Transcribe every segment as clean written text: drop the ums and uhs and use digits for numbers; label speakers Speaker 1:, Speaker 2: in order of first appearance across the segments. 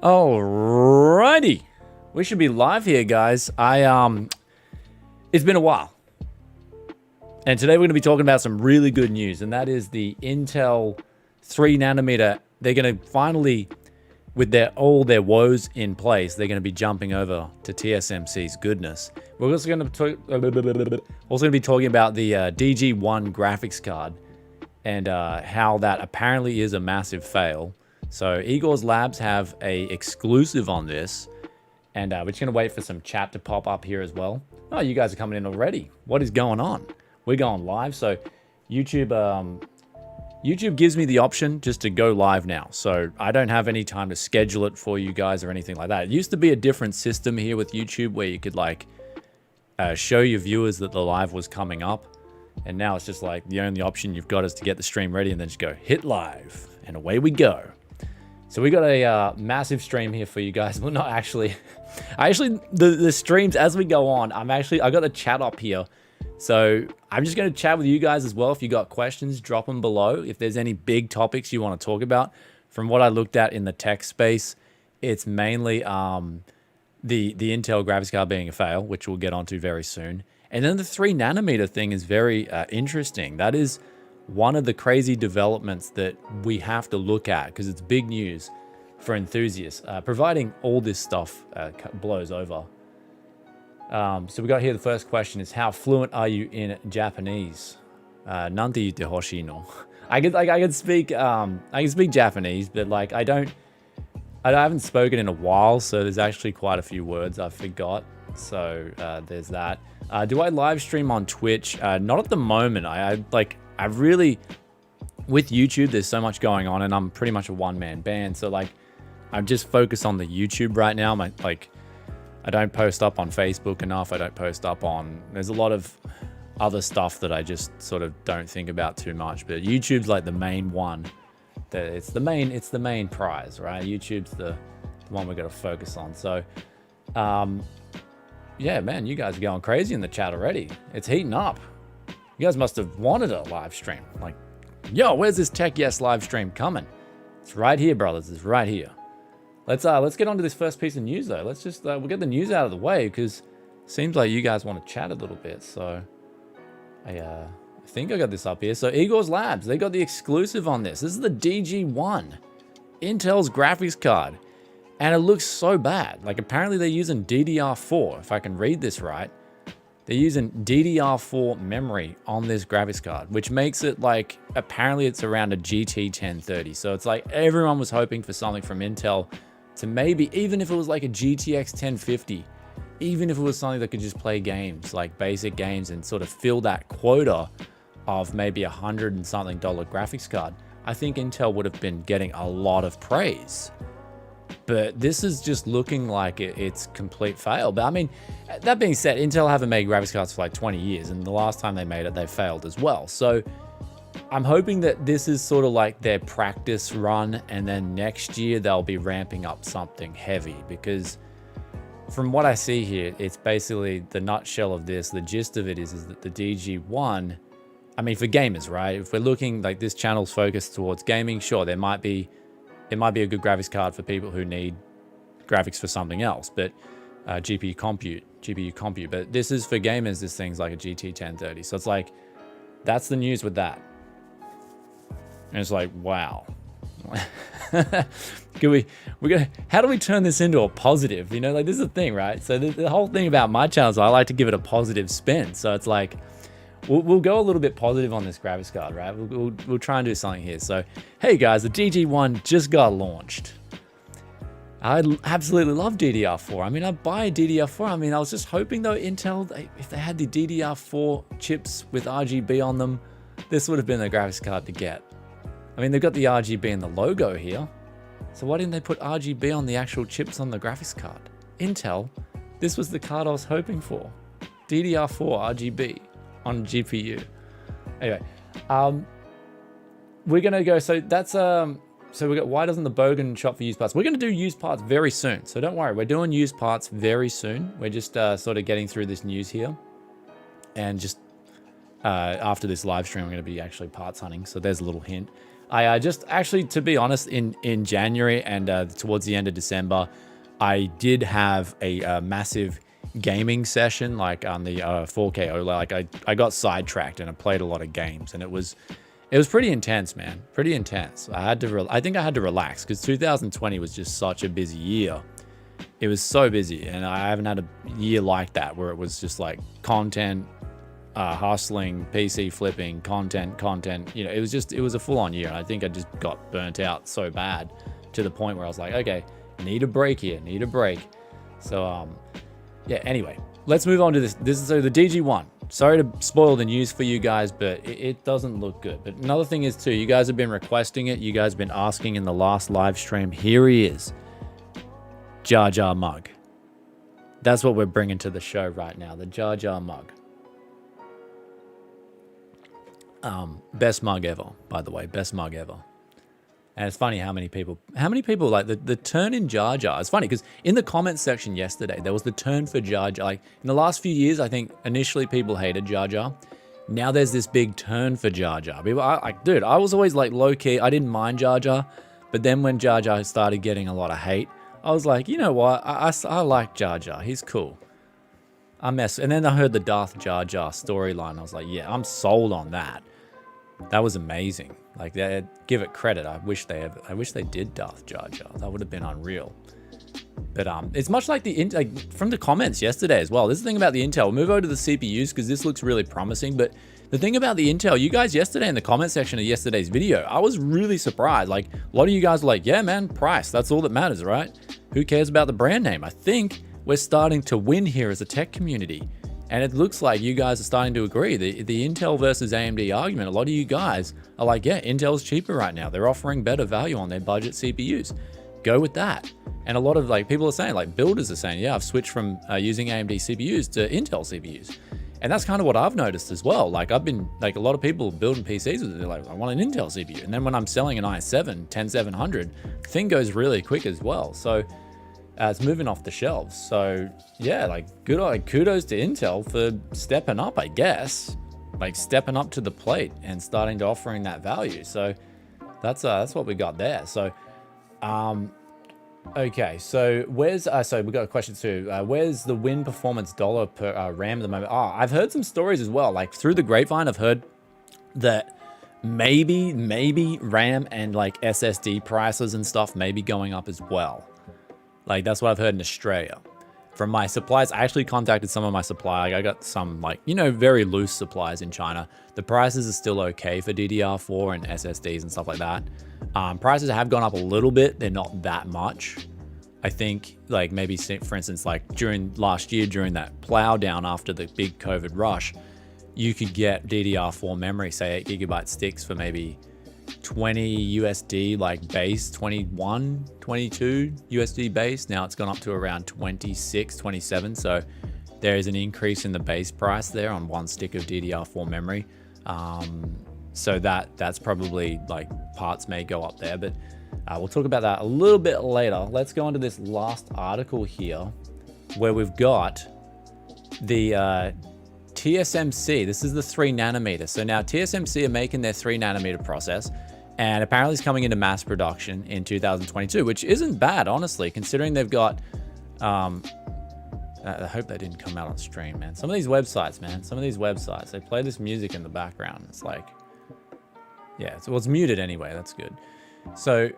Speaker 1: Alrighty, we should be live here, guys. It's been a while, and today we're going to be talking about some really good news, and that is the Intel 3nm. They're going to finally, with all their woes in place, they're going to be jumping over to TSMC's goodness. We're also going to be talking about the DG1 graphics card and how that apparently is a massive fail. So Igors Labs have a exclusive on this, and we're just gonna wait for some chat to pop up here as well. Oh, you guys are coming in already. What is going on? We're going live. So YouTube gives me the option just to go live now. So I don't have any time to schedule it for you guys or anything like that. It used to be a different system here with YouTube where you could like show your viewers that the live was coming up. And now it's just like the only option you've got is to get the stream ready and then just go hit live and away we go. So we got a massive stream here for you guys. Well, not actually. The streams as we go on, I got the chat up here. So I'm just going to chat with you guys as well. If you got questions, drop them below. If there's any big topics you want to talk about, from what I looked at in the tech space, it's mainly the Intel graphics card being a fail, which we'll get onto very soon. And then the 3nm thing is very interesting. That is one of the crazy developments that we have to look at because it's big news for enthusiasts, providing all this stuff blows over. So we got here, the first question is, how fluent are you in Japanese? Nante yute hoshii no. I can speak Japanese, but like I haven't spoken in a while, so there's actually quite a few words I forgot. So there's that. Do I live stream on Twitch? Not at the moment. I really, with YouTube, there's so much going on, and I'm pretty much a one-man band. So like, I'm just focused on the YouTube right now. I don't post up on Facebook enough. I don't post up on. There's a lot of other stuff that I just sort of don't think about too much. But YouTube's like the main one. It's the main prize, right? YouTube's the one we got to focus on. So, yeah, man, you guys are going crazy in the chat already. It's heating up. You guys must have wanted a live stream. Like, yo, where's this Tech Yes live stream coming? It's right here, brothers. It's right here. Let's get on to this first piece of news, though. Let's just we'll get the news out of the way because it seems like you guys want to chat a little bit. So I think I got this up here. So Igors Labs, they got the exclusive on this. This is the DG1, Intel's graphics card, and it looks so bad. Like apparently they're using DDR4, if I can read this right. They're using DDR4 memory on this graphics card, which makes it like, apparently it's around a GT 1030. So it's like everyone was hoping for something from Intel to maybe, even if it was like a GTX 1050, even if it was something that could just play games, like basic games, and sort of fill that quota of maybe $100 and something graphics card, I think Intel would have been getting a lot of praise. But this is just looking like it's complete fail. But I mean, that being said, Intel haven't made graphics cards for like 20 years. And the last time they made it, they failed as well. So I'm hoping that this is sort of like their practice run. And then next year, they'll be ramping up something heavy. Because from what I see here, it's basically the nutshell of this. The gist of it is that the DG1, I mean, for gamers, right? If we're looking like this channel's focused towards gaming, sure, it might be a good graphics card for people who need graphics for something else, but GPU compute. But this is for gamers, this thing's like a GT 1030. So it's like, that's the news with that. And it's like, wow. How do we turn this into a positive? You know, like this is the thing, right? So the whole thing about my channel is I like to give it a positive spin. So it's like, we'll go a little bit positive on this graphics card, right? We'll try and do something here. So, hey guys, the DG1 just got launched. I absolutely love DDR4. I mean, I'd buy a DDR4. I mean, I was just hoping though, Intel, if they had the DDR4 chips with RGB on them, this would have been the graphics card to get. I mean, they've got the RGB in the logo here. So why didn't they put RGB on the actual chips on the graphics card? Intel, this was the card I was hoping for. DDR4 RGB. On GPU. Anyway, we're gonna go. So that's so we got, why doesn't the Bogan shop for used parts? We're gonna do used parts very soon. So don't worry, we're doing used parts very soon. We're just sort of getting through this news here, and just after this live stream, I'm gonna be actually parts hunting. So there's a little hint. I just actually, to be honest, in January and towards the end of December, I did have a massive gaming session, like on the 4K OLED. Like I got sidetracked and I played a lot of games, and it was pretty intense, man. Pretty intense. I think I had to relax because 2020 was just such a busy year. It was so busy, and I haven't had a year like that where it was just like content, hustling, PC flipping, content. You know, it was a full-on year, and I think I just got burnt out so bad to the point where I was like, okay, need a break here, need a break. So, yeah, anyway, let's move on to this. This is so the DG1. Sorry to spoil the news for you guys, but it doesn't look good. But another thing is too, you guys have been requesting it. You guys have been asking in the last live stream. Here he is. Jar Jar mug. That's what we're bringing to the show right now. The Jar Jar mug. Best mug ever, by the way. Best mug ever. And it's funny how many people like the turn in Jar Jar. It's funny because in the comments section yesterday, there was the turn for Jar Jar. Like in the last few years, I think initially people hated Jar Jar. Now there's this big turn for Jar Jar. People, dude, I was always like low key. I didn't mind Jar Jar. But then when Jar Jar started getting a lot of hate, I was like, you know what? I like Jar Jar. He's cool. And then I heard the Darth Jar Jar storyline. I was like, yeah, I'm sold on that. That was amazing. Like, give it credit. I wish they did Darth Jar Jar. That would have been unreal. But it's much like from the comments yesterday as well. This is the thing about the Intel. We'll move over to the CPUs because this looks really promising. But the thing about the Intel, you guys yesterday in the comment section of yesterday's video, I was really surprised. Like, a lot of you guys were like, yeah, man, price. That's all that matters, right? Who cares about the brand name? I think we're starting to win here as a tech community. And it looks like you guys are starting to agree. The Intel versus AMD argument, a lot of you guys are like, yeah, Intel's cheaper right now. They're offering better value on their budget CPUs. Go with that. And a lot of people are saying, like builders are saying, yeah, I've switched from using AMD CPUs to Intel CPUs. And that's kind of what I've noticed as well. Like a lot of people building PCs with it, they're like, I want an Intel CPU. And then when I'm selling an i7 10700, the thing goes really quick as well. So it's moving off the shelves. So yeah, kudos to Intel for stepping up, I guess. Like stepping up to the plate and starting to offering that value. So that's what we got there. So okay, so where's so we got a question too. Where's the win performance dollar per RAM at the moment? I've heard some stories as well. Like through the grapevine, I've heard that maybe RAM and like SSD prices and stuff may be going up as well. Like that's what I've heard in Australia. From my suppliers, I actually contacted some of my suppliers. I got some very loose supplies in China. The prices are still okay for DDR4 and SSDs and stuff like that. Prices have gone up a little bit. They're not that much. I think like maybe for instance, like during last year, during that plow down after the big COVID rush, you could get DDR4 memory, say 8GB sticks for maybe 20 USD like base, 21, 22 USD base. Now it's gone up to around 26, 27. So there is an increase in the base price there on one stick of DDR4 memory. So that's probably like parts may go up there, but we'll talk about that a little bit later. Let's go on to this last article here where we've got the TSMC. This is the 3 nanometer. So now TSMC are making their 3 nanometer process, and apparently it's coming into mass production in 2022, which isn't bad, honestly, considering they've got, I hope that didn't come out on stream, man. Some of these websites, they play this music in the background. It's like, yeah, it's muted anyway. That's good. So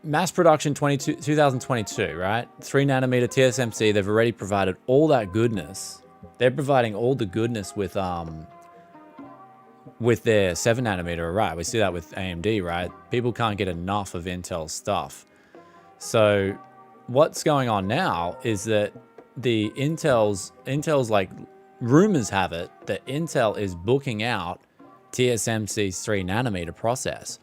Speaker 1: mass production 2022, right? 3 nanometer TSMC, they've already provided all that goodness. They're providing all the goodness with their 7 nanometer, right? We see that with AMD, right? People can't get enough of Intel's stuff. So what's going on now is that the Intel's like rumors have it that Intel is booking out TSMC's 3 nanometer process.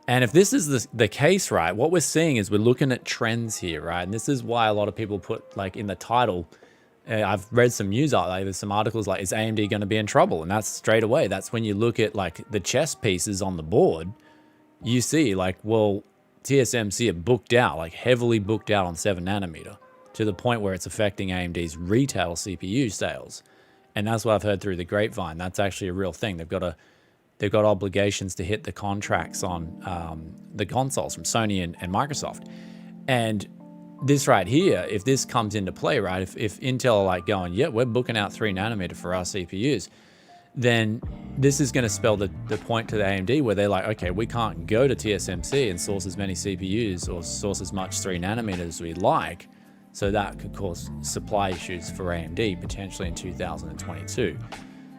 Speaker 1: And if this is the case, right, what we're seeing is we're looking at trends here, right? And this is why a lot of people put like in the title, I've read some news out there, there's some articles like, is AMD going to be in trouble? And that's straight away. That's when you look at like the chess pieces on the board, you see like, well, TSMC are booked out, like heavily booked out on 7 nanometer to the point where it's affecting AMD's retail CPU sales. And that's what I've heard through the grapevine. That's actually a real thing. They've they've got obligations to hit the contracts on the consoles from Sony and Microsoft. And this right here, if this comes into play, right, if Intel are like going, yeah, we're booking out 3 nanometer for our CPUs, then this is going to spell the point to the AMD where they're like, okay, we can't go to TSMC and source as many CPUs or source as much 3 nanometers as we'd like. So that could cause supply issues for AMD potentially in 2022.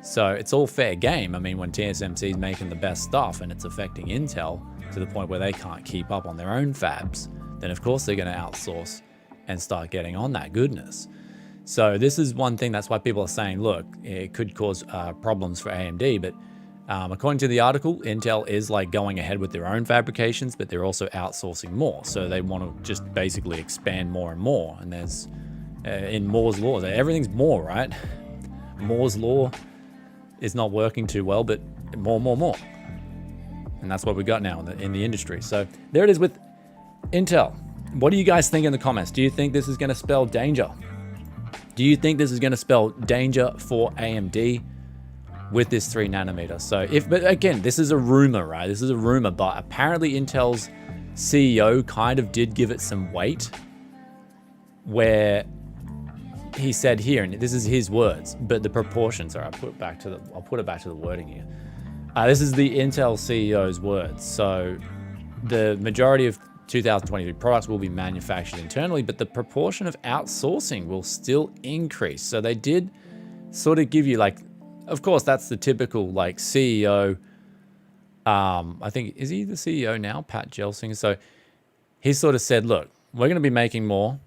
Speaker 1: So it's all fair game. I mean, when TSMC is making the best stuff and it's affecting Intel to the point where they can't keep up on their own fabs, then of course they're going to outsource and start getting on that goodness. So this is one thing, that's why people are saying, look, it could cause problems for AMD, but according to the article, Intel is like going ahead with their own fabrications, but they're also outsourcing more. So they want to just basically expand more and more. And there's, in Moore's law, everything's more, right? Moore's law is not working too well, but more. And that's what we got now in the industry. So there it is with Intel. What do you guys think in the comments? Do you think this is going to spell danger? Do you think this is going to spell danger for AMD with this 3 nanometer? So but again, this is a rumor, right? This is a rumor, but apparently Intel's CEO kind of did give it some weight, where he said here, and this is his words, but the proportions are, I'll put it back to the wording here. This is the Intel CEO's words. So the majority of 2023 products will be manufactured internally, but the proportion of outsourcing will still increase. So they did sort of give you like, of course, that's the typical like CEO. I think, is he the CEO now, Pat Gelsinger? So he sort of said, look, we're going to be making more,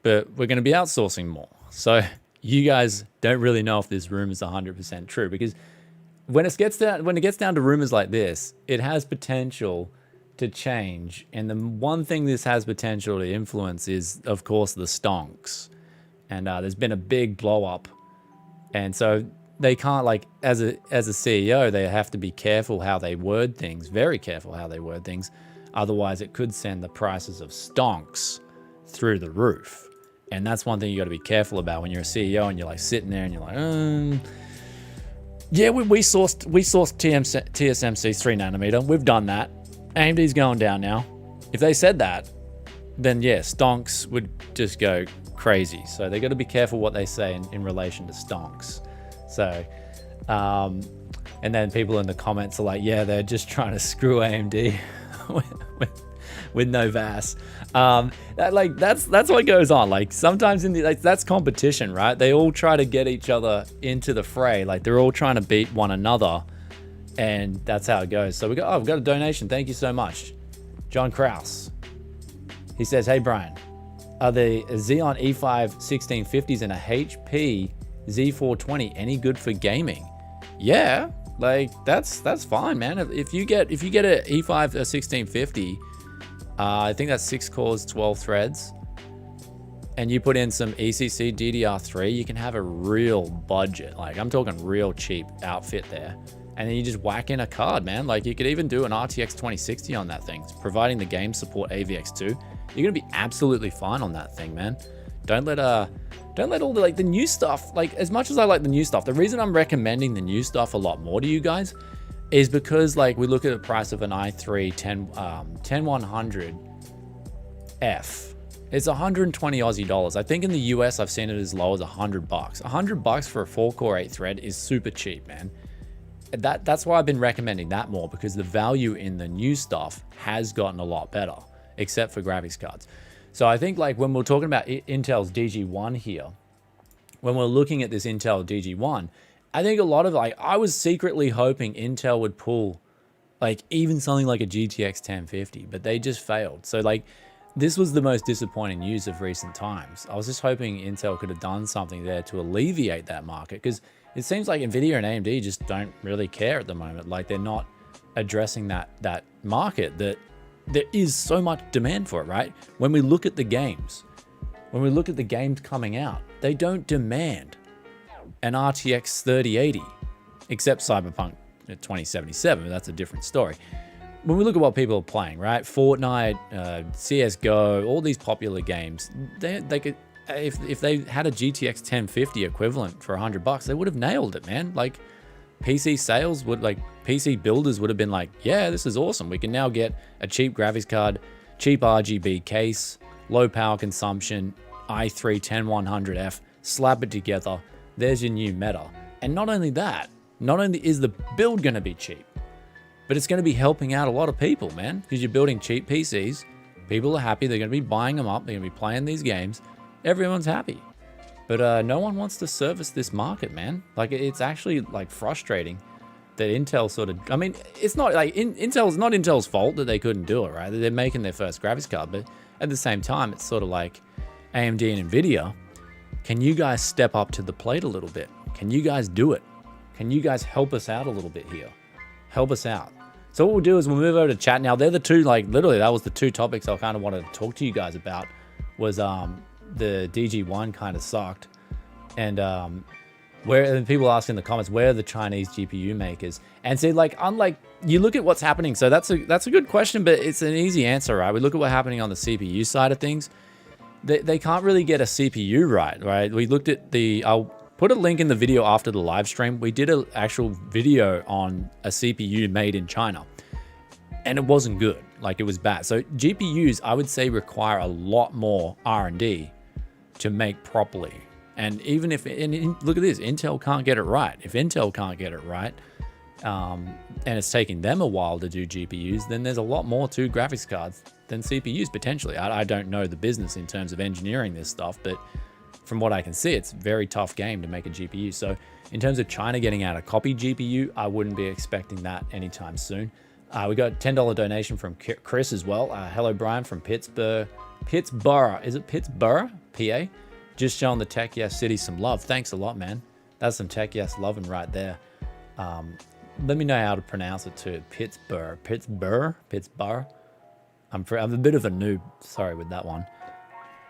Speaker 1: but we're going to be outsourcing more. So you guys don't really know if this rumor is 100% true, because when it gets down to rumors like this, it has potential to change. And the one thing this has potential to influence is, of course, the stonks. And there's been a big blow up. And so they can't, like, as a CEO, they have to be careful how they word things, very careful how they word things. Otherwise, it could send the prices of stonks through the roof. And that's one thing you got to be careful about when you're a CEO and you're like sitting there and you're like, yeah, we sourced TSMC's 3 nanometer. We've done that. AMD's going down now. If they said that, then yeah, stonks would just go crazy. So they got to be careful what they say in relation to stonks. So, and then people in the comments are like, yeah, they're just trying to screw AMD with no VAS. That's what goes on. Like sometimes that's competition, right? They all try to get each other into the fray. Like they're all trying to beat one another. And that's how it goes. So we've got a donation. Thank you so much. John Kraus. He says, hey, Brian, are the Xeon E5 1650s and a HP Z420 any good for gaming? Yeah, like that's fine, man. If you get a E5 1650, I think that's 6 cores, 12 threads, and you put in some ECC DDR3, you can have a real budget. Like I'm talking real cheap outfit there. And then you just whack in a card, man. Like you could even do an RTX 2060 on that thing, providing the game support AVX2. You're gonna be absolutely fine on that thing, man. Don't let all the like the new stuff. Like as much as I like the new stuff, the reason I'm recommending the new stuff a lot more to you guys is because like we look at the price of an i3 10100F. It's 120 Aussie dollars. I think in the US I've seen it as low as $100. $100 for a 4-core 8-thread is super cheap, man. That's why I've been recommending that more, because the value in the new stuff has gotten a lot better, except for graphics cards. So I think like when we're talking about Intel's DG1 here, when we're looking at this Intel DG1, I think a lot of like, I was secretly hoping Intel would pull like even something like a GTX 1050, but they just failed. So like this was the most disappointing news of recent times. I was just hoping Intel could have done something there to alleviate that market, because it seems like Nvidia and AMD just don't really care at the moment. Like they're not addressing that market that there is so much demand for it, right? When we look at the games, coming out, they don't demand an RTX 3080, except Cyberpunk 2077. That's a different story. When we look at what people are playing, right? Fortnite, CSGO, all these popular games, they could, if they had a GTX 1050 equivalent for $100, they would have nailed it, man. Like PC sales would, like, PC builders would have been like, yeah, this is awesome. We can now get a cheap graphics card, cheap RGB case, low power consumption, i3 10100F, slap it together. There's your new meta. And not only that, not only is the build going to be cheap, but it's going to be helping out a lot of people, man, because you're building cheap PCs. People are happy. They're going to be buying them up. They're going to be playing these games. Everyone's happy. But no one wants to service this market, man. Like, it's actually, like, frustrating that Intel sort of... I mean, it's not, like, Intel's not Intel's fault that they couldn't do it, right? They're making their first graphics card, but at the same time, it's sort of like AMD and NVIDIA. Can you guys step up to the plate a little bit? Can you guys do it? Can you guys help us out a little bit here? Help us out. So what we'll do is we'll move over to chat. Now, they're the two, like, literally, that was the two topics I kind of wanted to talk to you guys about, was the DG1 kind of sucked. And people ask in the comments, where are the Chinese GPU makers? And see, like, unlike, you look at what's happening. So that's a good question, but it's an easy answer, right? We look at what's happening on the CPU side of things. They can't really get a CPU right? We looked at I'll put a link in the video after the live stream. We did an actual video on a CPU made in China, and it wasn't good. Like, it was bad. So GPUs, I would say, require a lot more R&D to make properly. And even if, look at this, Intel can't get it right. If Intel can't get it right, and it's taking them a while to do GPUs, then there's a lot more to graphics cards than CPUs potentially. I don't know the business in terms of engineering this stuff, but from what I can see, it's a very tough game to make a GPU. So in terms of China getting out a copy GPU, I wouldn't be expecting that anytime soon. We got a $10 donation from Chris as well. Hello, Brian from Pittsburgh. Is it Pittsburgh, PA? Just showing the Tech Yes City some love. Thanks a lot, man. That's some Tech Yes loving right there. Let me know how to pronounce it too. Pittsburgh. I'm a bit of a noob. Sorry with that one.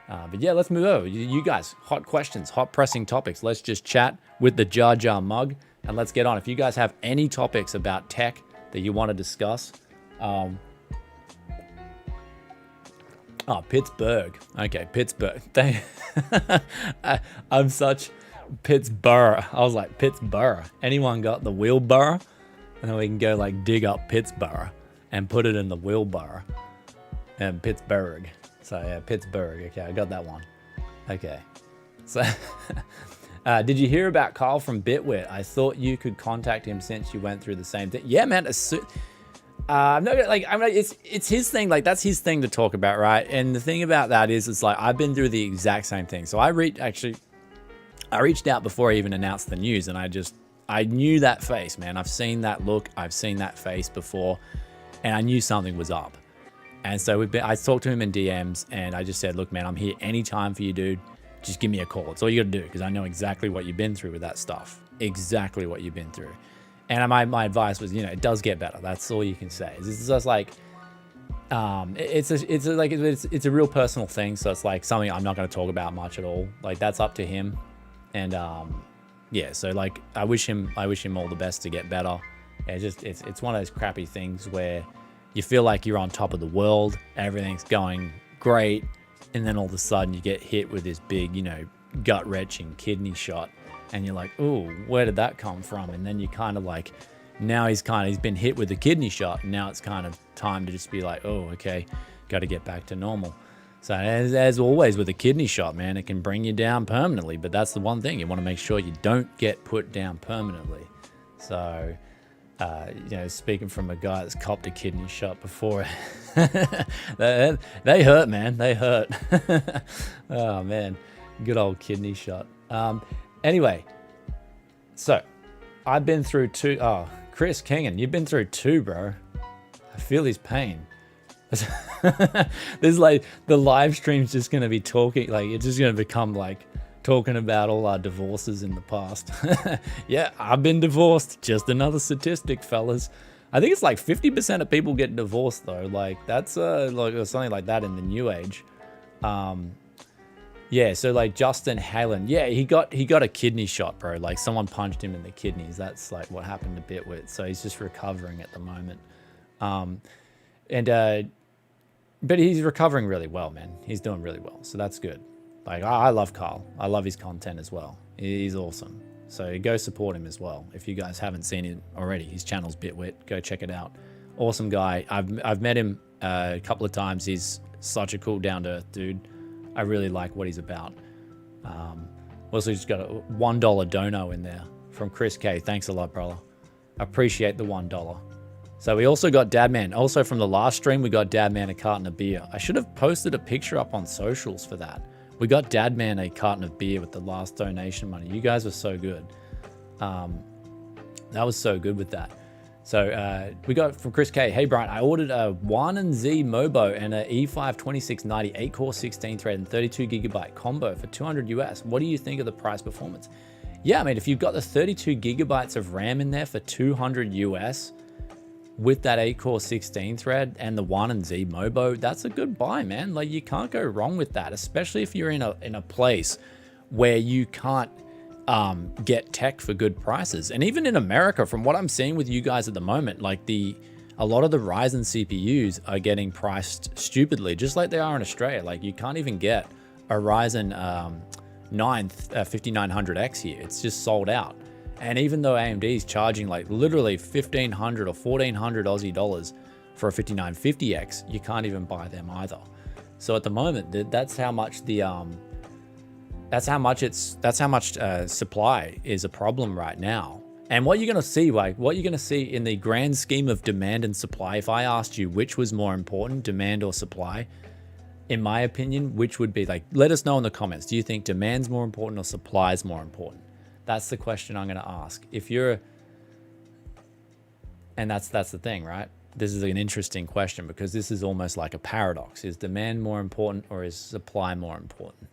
Speaker 1: But yeah, let's move over. You guys, hot questions, hot pressing topics. Let's just chat with the Jar Jar mug and let's get on. If you guys have any topics about tech that you want to discuss, Pittsburgh. Okay, Pittsburgh. I'm such Pittsburgh. I was like, Pittsburgh. Anyone got the wheelbarrow? And then we can go like dig up Pittsburgh and put it in the wheelbarrow. And Pittsburgh. So yeah, Pittsburgh. Okay, I got that one. Okay. So did you hear about Carl from Bitwit? I thought you could contact him since you went through the same thing. Yeah, man. I'm not like, it's his thing. Like, that's his thing to talk about, right? And the thing about that is, it's like, I've been through the exact same thing. So I reached out before I even announced the news, and I knew that face, man. I've seen that look. I've seen that face before, and I knew something was up. And so I talked to him in DMs, and I just said, look, man, I'm here anytime for you, dude. Just give me a call. It's all you got to do, because I know exactly what you've been through with that stuff. Exactly what you've been through. And my advice was, it does get better. That's all you can say. It's just like, it's a real personal thing. So it's like something I'm not going to talk about much at all. Like, that's up to him. And yeah, so like, I wish him all the best to get better. It's one of those crappy things where you feel like you're on top of the world, everything's going great, and then all of a sudden you get hit with this big, gut-wrenching kidney shot. And you're like, oh, where did that come from? And then you kind of like, now he's been hit with a kidney shot. And now it's kind of time to just be like, oh, okay, got to get back to normal. So as always with a kidney shot, man, it can bring you down permanently. But that's the one thing. You want to make sure you don't get put down permanently. So, speaking from a guy that's copped a kidney shot before, they hurt, man. They hurt. Oh, man. Good old kidney shot. Anyway, so I've been through two. Oh, Chris Kingan, you've been through two, bro. I feel his pain. There's like, the live stream's just going to be talking, like, it's just going to become like talking about all our divorces in the past. Yeah, I've been divorced. Just another statistic, fellas. I think it's like 50% of people get divorced, though. Like, that's like something like that in the new age. Yeah, so like Justin Halen, yeah, he got a kidney shot, bro. Like, someone punched him in the kidneys. That's like what happened to Bitwit. So he's just recovering at the moment. But he's recovering really well, man. He's doing really well. So that's good. Like, I love Carl. I love his content as well. He's awesome. So go support him as well. If you guys haven't seen him already, his channel's Bitwit. Go check it out. Awesome guy. I've met him a couple of times. He's such a cool, down-to-earth dude. I really like what he's about. Also just got a $1 dono in there from Chris K. Thanks a lot, brother. Appreciate the $1. So we also got Dadman. Also from the last stream, we got Dadman a carton of beer. I should have posted a picture up on socials for that. We got Dadman a carton of beer with the last donation money. You guys were so good. That was so good with that. So we got from Chris K. Hey, Brian, I ordered a 1Z Mobo and a E5 2690 8-core 16-thread and 32GB combo for 200 US. What do you think of the price performance? Yeah, I mean, if you've got the 32GB of RAM in there for 200 US with that 8-core 16-thread and the 1Z Mobo, that's a good buy, man. Like, you can't go wrong with that, especially if you're in a place where you can't get tech for good prices. And even in America, from what I'm seeing with you guys at the moment, like a lot of the Ryzen CPUs are getting priced stupidly, just like they are in Australia. Like, you can't even get a Ryzen 9 5900X here. It's just sold out. And even though AMD is charging like literally 1,500 or 1,400 Aussie dollars for a 5950X, you can't even buy them either. So at the moment, that's how much the that's how much supply is a problem right now. And what you're going to see, like what you're going to see in the grand scheme of demand and supply, if I asked you which was more important, demand or supply, in my opinion, which would be, like, let us know in the comments. Do you think demand's more important or supply is more important? That's the question I'm going to ask. If you're, and that's the thing, right? This is an interesting question because this is almost like a paradox. Is demand more important or is supply more important?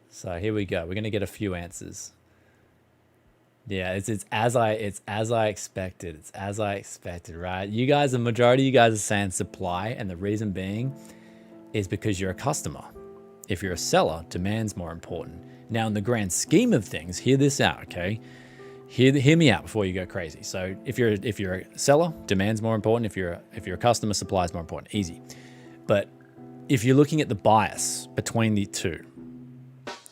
Speaker 1: So here we go. We're going to get a few answers. Yeah, it's as I expected. It's as I expected, right? You guys, the majority of you guys are saying supply, and the reason being is because you're a customer. If you're a seller, demand's more important. Now, in the grand scheme of things, hear this out, okay? Hear me out before you go crazy. So if you're a seller, demand's more important. If you're a customer, supply is more important. Easy. But if you're looking at the bias between the two,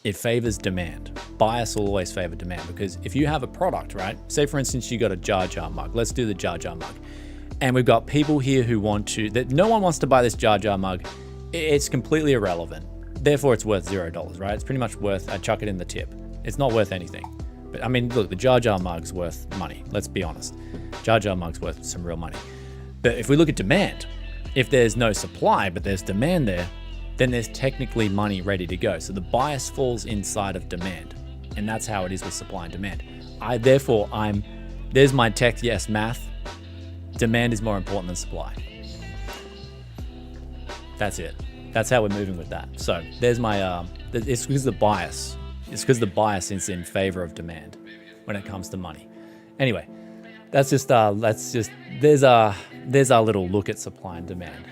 Speaker 1: it favors demand. Bias will always favor demand, because if you have a product, right? Say for instance, you got a Jar Jar mug. Let's do the Jar Jar mug. And we've got people here who that no one wants to buy this Jar Jar mug. It's completely irrelevant. Therefore, it's worth $0, right? It's pretty much worth, I chuck it in the tip. It's not worth anything. But I mean, look, the Jar Jar mug's worth money. Let's be honest. Jar Jar mug's worth some real money. But if we look at demand, if there's no supply, but there's demand there, then there's technically money ready to go. So the bias falls inside of demand. And that's how it is with supply and demand. There's my tech, yes, math. Demand is more important than supply. That's it. That's how we're moving with that. So there's my, it's because the bias. It's because the bias is in favor of demand when it comes to money. Anyway, there's our little look at supply and demand.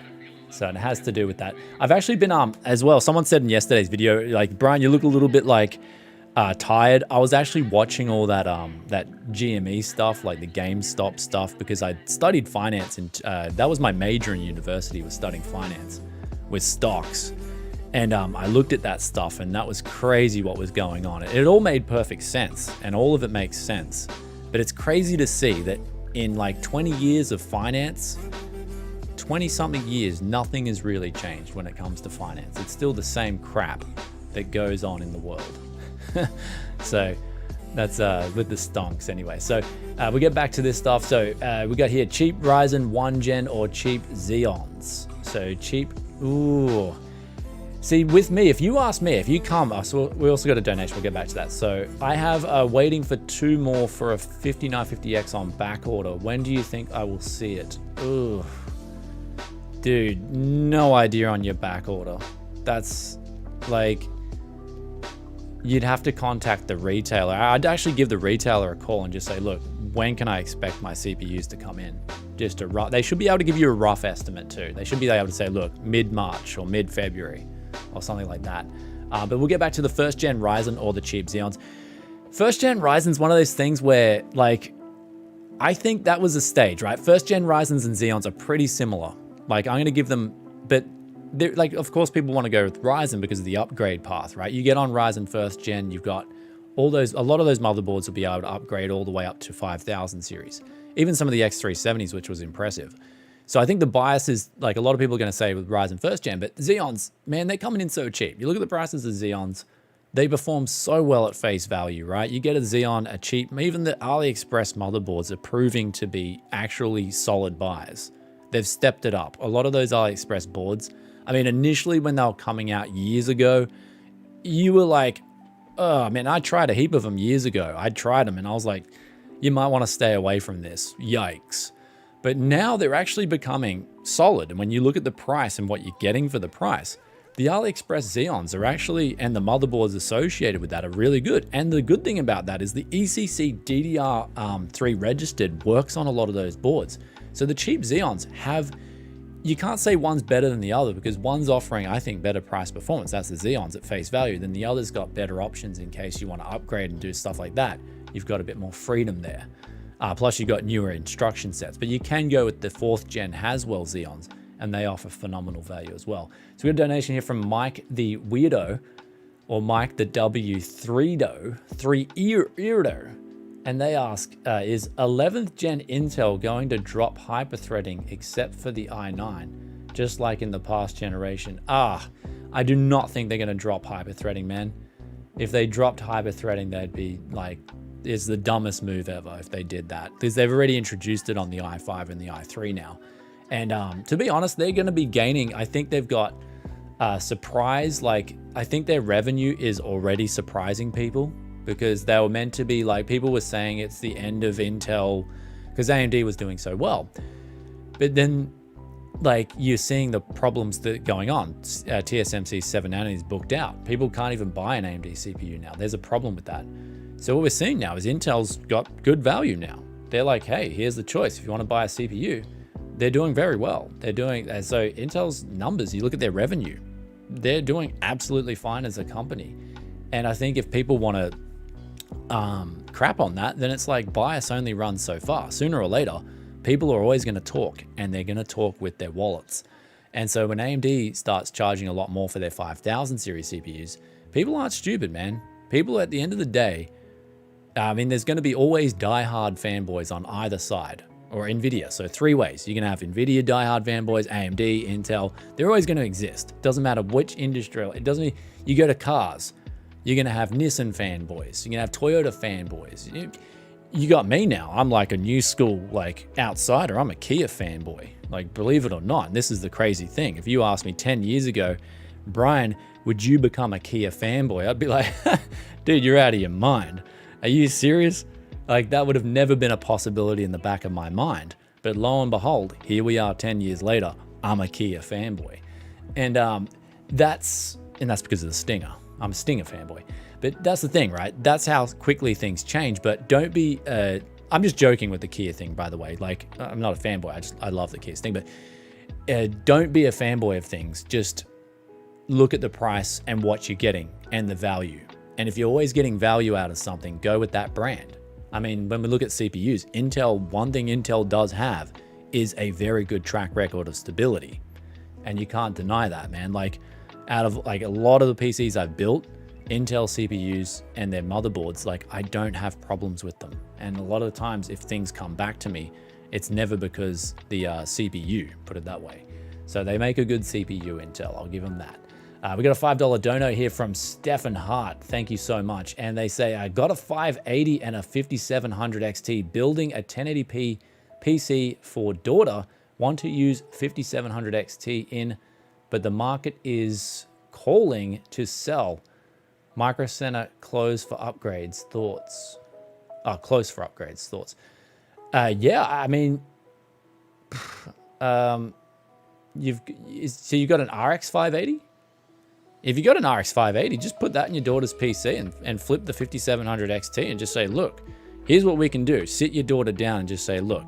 Speaker 1: So it has to do with that. I've actually been, as well, someone said in yesterday's video, like, Brian, you look a little bit like tired. I was actually watching all that GME stuff, like the GameStop stuff, because I studied finance, and that was my major in university, was studying finance with stocks. And I looked at that stuff, and that was crazy what was going on. It all made perfect sense, and all of it makes sense. But it's crazy to see that in like 20 years of finance, 20-something years, nothing has really changed when it comes to finance. It's still the same crap that goes on in the world. So that's with the stonks anyway. So we get back to this stuff. So we got here cheap Ryzen 1 gen or cheap Xeons. So cheap, ooh. See, with me, if you ask me, if you come, so we also got a donation, we'll get back to that. So I have waiting for 2 more for a 5950X on back order. When do you think I will see it? Ooh. Dude, no idea on your back order. That's like, you'd have to contact the retailer. I'd actually give the retailer a call and just say, look, when can I expect my CPUs to come in? Just a rough, they should be able to give you a rough estimate too. They should be able to say, look, mid-March or mid-February or something like that. But we'll get back to the first gen Ryzen or the cheap Xeons. First gen Ryzen's one of those things where, like, I think that was a stage, right? First gen Ryzens and Xeons are pretty similar. Like, I'm going to give them, but like, of course, people want to go with Ryzen because of the upgrade path, right? You get on Ryzen first gen, you've got a lot of those motherboards will be able to upgrade all the way up to 5000 series. Even some of the X370s, which was impressive. So I think the bias is, like a lot of people are going to say with Ryzen first gen, but Xeons, man, they're coming in so cheap. You look at the prices of Xeons, they perform so well at face value, right? You get a Xeon, a cheap, even the AliExpress motherboards are proving to be actually solid buys. They've stepped it up. A lot of those AliExpress boards, I mean, initially when they were coming out years ago, you were like, oh man, I tried a heap of them years ago. I tried them and I was like, you might want to stay away from this. Yikes. But now they're actually becoming solid. And when you look at the price and what you're getting for the price, the AliExpress Xeons are actually, and the motherboards associated with that are really good. And the good thing about that is the ECC DDR3 registered works on a lot of those boards. So the cheap Xeons have, you can't say one's better than the other because one's offering, I think, better price performance. That's the Xeons at face value. Then the other's got better options in case you want to upgrade and do stuff like that. You've got a bit more freedom there. Plus you've got newer instruction sets, but you can go with the 4th gen Haswell Xeons and they offer phenomenal value as well. So we have a donation here from Mike the Weirdo, or Mike the W3Do, 3Eardo. And they ask, is 11th gen Intel going to drop hyperthreading except for the i9, just like in the past generation? I do not think they're going to drop hyperthreading, man. If they dropped hyperthreading, they'd be like, it's the dumbest move ever if they did that, because they've already introduced it on the i5 and the i3 now. And to be honest, they're going to be gaining. I think they've got surprise, like I think their revenue is already surprising people, because they were meant to be like, people were saying it's the end of Intel because AMD was doing so well. But then like you're seeing the problems that are going on. TSMC's 7 nanometers is booked out. People can't even buy an AMD CPU now. There's a problem with that. So what we're seeing now is Intel's got good value now. They're like, hey, here's the choice. If you want to buy a CPU, they're doing very well. They're doing, so Intel's numbers, you look at their revenue, they're doing absolutely fine as a company. And I think if people want to crap on that, then it's like bias only runs so far. Sooner or later, people are always going to talk, and they're going to talk with their wallets. And so when AMD starts charging a lot more for their 5000 series CPUs, people aren't stupid, man. People at the end of the day, I mean, there's going to be always diehard fanboys on either side, or NVIDIA. So 3 ways. You're going to have NVIDIA diehard fanboys, AMD, Intel. They're always going to exist. Doesn't matter which industry. It doesn't. You go to cars, you're going to have Nissan fanboys. You're going to have Toyota fanboys. You got me now. I'm like a new school, like outsider. I'm a Kia fanboy. Like, believe it or not, and this is the crazy thing. If you asked me 10 years ago, Brian, would you become a Kia fanboy? I'd be like, dude, you're out of your mind. Are you serious? Like, that would have never been a possibility in the back of my mind. But lo and behold, here we are 10 years later. I'm a Kia fanboy. And that's because of the Stinger. I'm a Stinger fanboy. But that's the thing, right? That's how quickly things change. But don't be, I'm just joking with the Kia thing, by the way. Like, I'm not a fanboy. I love the Kia thing. But don't be a fanboy of things. Just look at the price and what you're getting and the value. And if you're always getting value out of something, go with that brand. I mean, when we look at CPUs, Intel, one thing Intel does have is a very good track record of stability. And you can't deny that, man. Like, out of like a lot of the PCs I've built, Intel CPUs and their motherboards, like, I don't have problems with them. And a lot of the times, if things come back to me, it's never because the CPU, put it that way. So they make a good CPU, Intel. I'll give them that. We got a $5 dono here from Stefan Hart. Thank you so much. And they say, I got a 580 and a 5700 XT, building a 1080p PC for daughter. Want to use 5700 XT in, but the market is calling to sell. Micro Center closed for upgrades. Thoughts? Closed for upgrades. Thoughts? Yeah, I mean, so you got an RX 580? If you got an RX 580, just put that in your daughter's PC and flip the 5700 XT and just say, look, here's what we can do. Sit your daughter down and just say, look,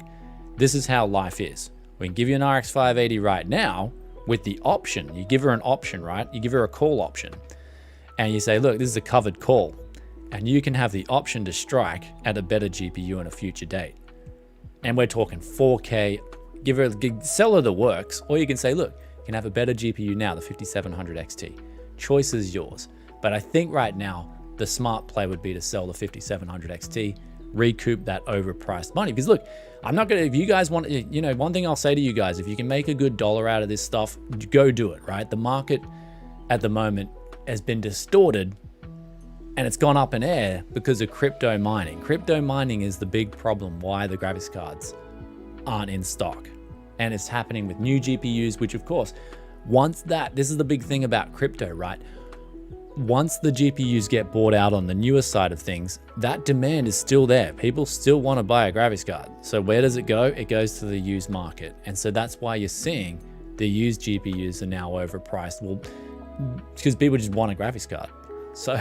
Speaker 1: this is how life is. We can give you an RX 580 right now with the option. You give her an option, right? You give her a call option. And you say, look, this is a covered call. And you can have the option to strike at a better GPU in a future date. And we're talking 4K. Sell her the works. Or you can say, look, you can have a better GPU now, the 5700 XT. Choice is yours. But I think right now, the smart play would be to sell the 5700 XT, recoup that overpriced money. Because look, I'm not gonna, if you guys want, you know, one thing I'll say to you guys, if you can make a good dollar out of this stuff, go do it, right? The market at the moment has been distorted and it's gone up in air because of crypto mining. Crypto mining is the big problem why the graphics cards aren't in stock. And it's happening with new GPUs, which of course, once that, this is the big thing about crypto, right? Once the GPUs get bought out on the newer side of things, that demand is still there. People still want to buy a graphics card. So where does it go? It goes to the used market. And so that's why you're seeing the used GPUs are now overpriced. Well, because people just want a graphics card. So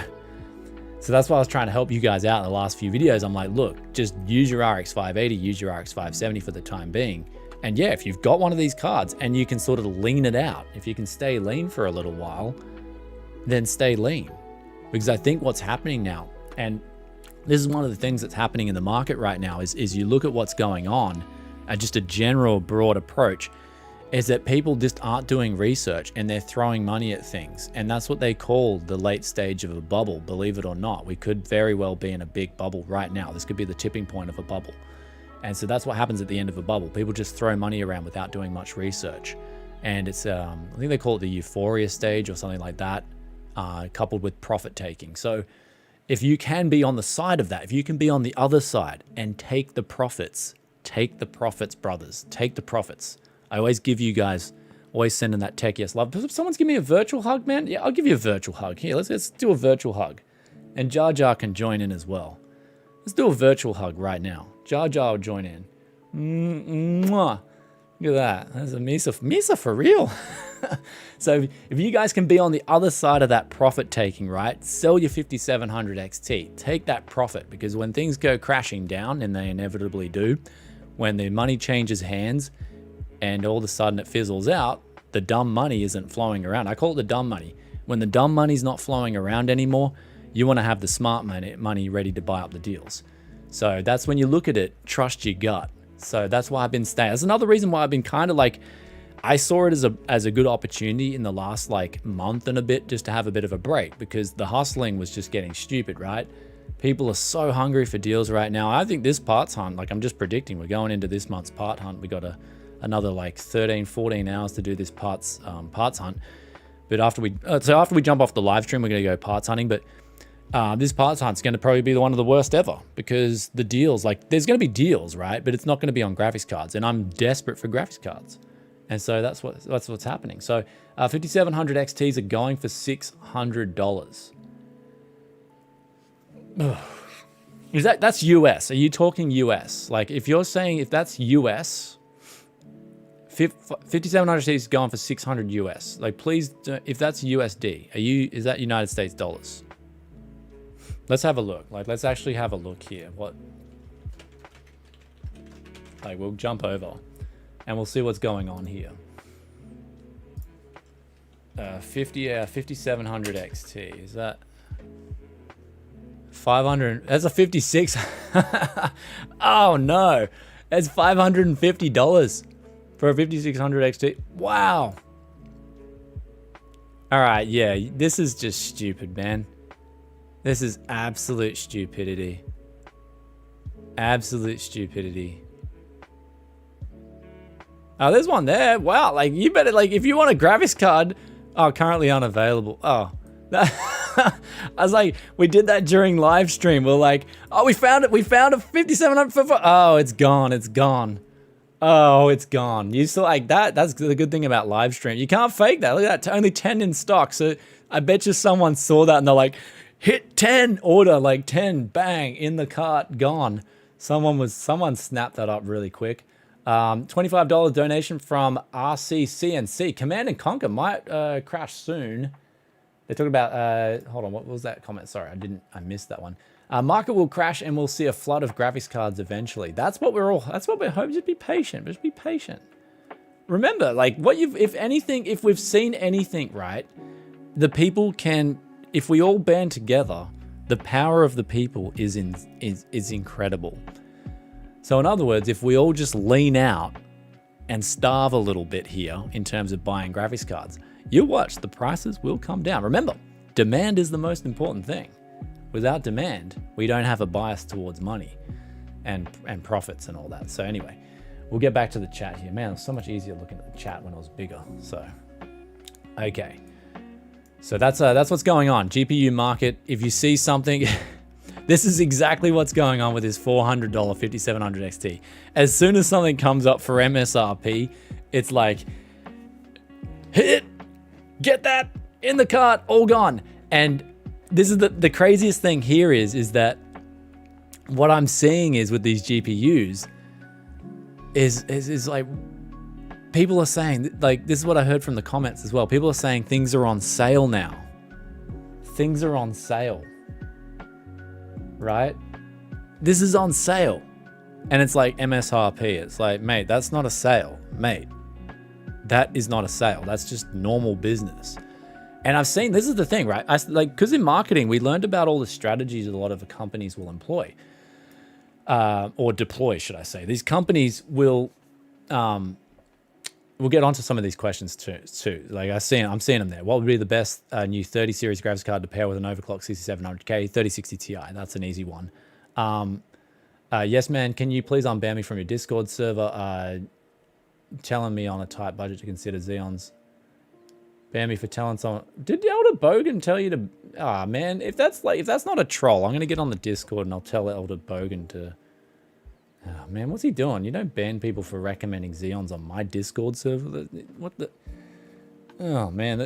Speaker 1: that's why I was trying to help you guys out in the last few videos. I'm like, look, just use your RX 580, use your RX 570 for the time being. And yeah, if you've got one of these cards and you can sort of lean it out, if you can stay lean for a little while, then stay lean. Because I think what's happening now, and this is one of the things that's happening in the market right now, is you look at what's going on, and just a general broad approach, is that people just aren't doing research and they're throwing money at things. And that's what they call the late stage of a bubble, believe it or not. We could very well be in a big bubble right now. This could be the tipping point of a bubble. And so that's what happens at the end of a bubble. People just throw money around without doing much research. And it's, I think they call it the euphoria stage or something like that, coupled with profit taking. So if you can be on the side of that, if you can be on the other side and take the profits, brothers, take the profits. I always give you guys, always sending that tech yes love. If someone's give me a virtual hug, man, yeah, I'll give you a virtual hug. Here, let's do a virtual hug. And Jar Jar can join in as well. Let's do a virtual hug right now. Jar Jar will join in. Mwah. Look at that. That's a Misa for real. So if you guys can be on the other side of that profit taking, right? Sell your 5700 XT. Take that profit, because when things go crashing down, and they inevitably do, when the money changes hands and all of a sudden it fizzles out, the dumb money isn't flowing around. I call it the dumb money. When the dumb money's not flowing around anymore, you want to have the smart money ready to buy up the deals. So that's when you look at it, trust your gut. So that's why I've been staying. That's another reason why I've been kind of like, I saw it as a good opportunity in the last like month and a bit, just to have a bit of a break, because the hustling was just getting stupid, right? People are so hungry for deals right now. I think this parts hunt, like I'm just predicting, we're going into this month's part hunt. We got another like 13, 14 hours to do this parts hunt. But after we jump off the live stream, we're going to go parts hunting. But this parts hunt's going to probably be one of the worst ever, because the deals, like there's going to be deals, right? But it's not going to be on graphics cards, and I'm desperate for graphics cards. And so that's what's happening. So 5700 XTs are going for $600. That's US? Are you talking US? Like if you're saying if that's US, 5700 XTs is going for 600 US. Like please, if that's USD, is that United States dollars? Let's have a look. Like let's actually have a look here. We'll jump over and we'll see what's going on here. 5700 XT, is that 500? That's a 56. Oh no, that's $550 for a 5600 XT. Wow. All right, yeah, this is just stupid, man. This is absolute stupidity. Absolute stupidity. Oh, there's one there. Wow, like you better, like if you want a graphics card, oh, currently unavailable. Oh, I was like, we did that during live stream. We're like, oh, we found it. We found a 5700. Oh, it's gone. It's gone. Oh, it's gone. You still like that? That's the good thing about live stream. You can't fake that. Look at that. Only 10 in stock. So I bet you someone saw that and they're like, hit 10, order like 10, bang, in the cart, gone. Someone snapped that up really quick. $25 donation from RCCNC. Command and Conquer might crash soon. They're talking about, hold on, what was that comment? Sorry, I missed that one. Market will crash and we'll see a flood of graphics cards eventually. That's what we're hoping. Just be patient. Just be patient. Remember, like if we've seen anything, right? The people can, if we all band together, the power of the people is incredible. So in other words, if we all just lean out and starve a little bit here in terms of buying graphics cards, you watch, the prices will come down. Remember, demand is the most important thing. Without demand, we don't have a bias towards money and profits and all that. So anyway, we'll get back to the chat here. Man, it was so much easier looking at the chat when it was bigger. So, okay. So that's what's going on. GPU market, if you see something, this is exactly what's going on with this $400 5700 XT. As soon as something comes up for MSRP, it's like, hit, get that in the cart, all gone. And this is the craziest thing here is that what I'm seeing is with these GPUs is like, people are saying, like, this is what I heard from the comments as well. People are saying things are on sale now. Things are on sale, right? This is on sale. And it's like MSRP. It's like, mate, that's not a sale, mate. That is not a sale. That's just normal business. And I've seen, this is the thing, right? Because in marketing, we learned about all the strategies that a lot of the companies will employ. Or deploy, should I say. These companies will, we'll get onto some of these questions too. Like I'm seeing them there. What would be the best new 30 series graphics card to pair with an overclock 6700K 3060 Ti? That's an easy one. Yes, man, can you please unban me from your Discord server? Telling me on a tight budget to consider Xeons. Ban me for telling someone. Did Elder Bogan tell you to? Ah, man, if that's not a troll, I'm gonna get on the Discord and I'll tell Elder Bogan to. Oh, man, what's he doing? You don't ban people for recommending Xeons on my Discord server. What the? Oh man.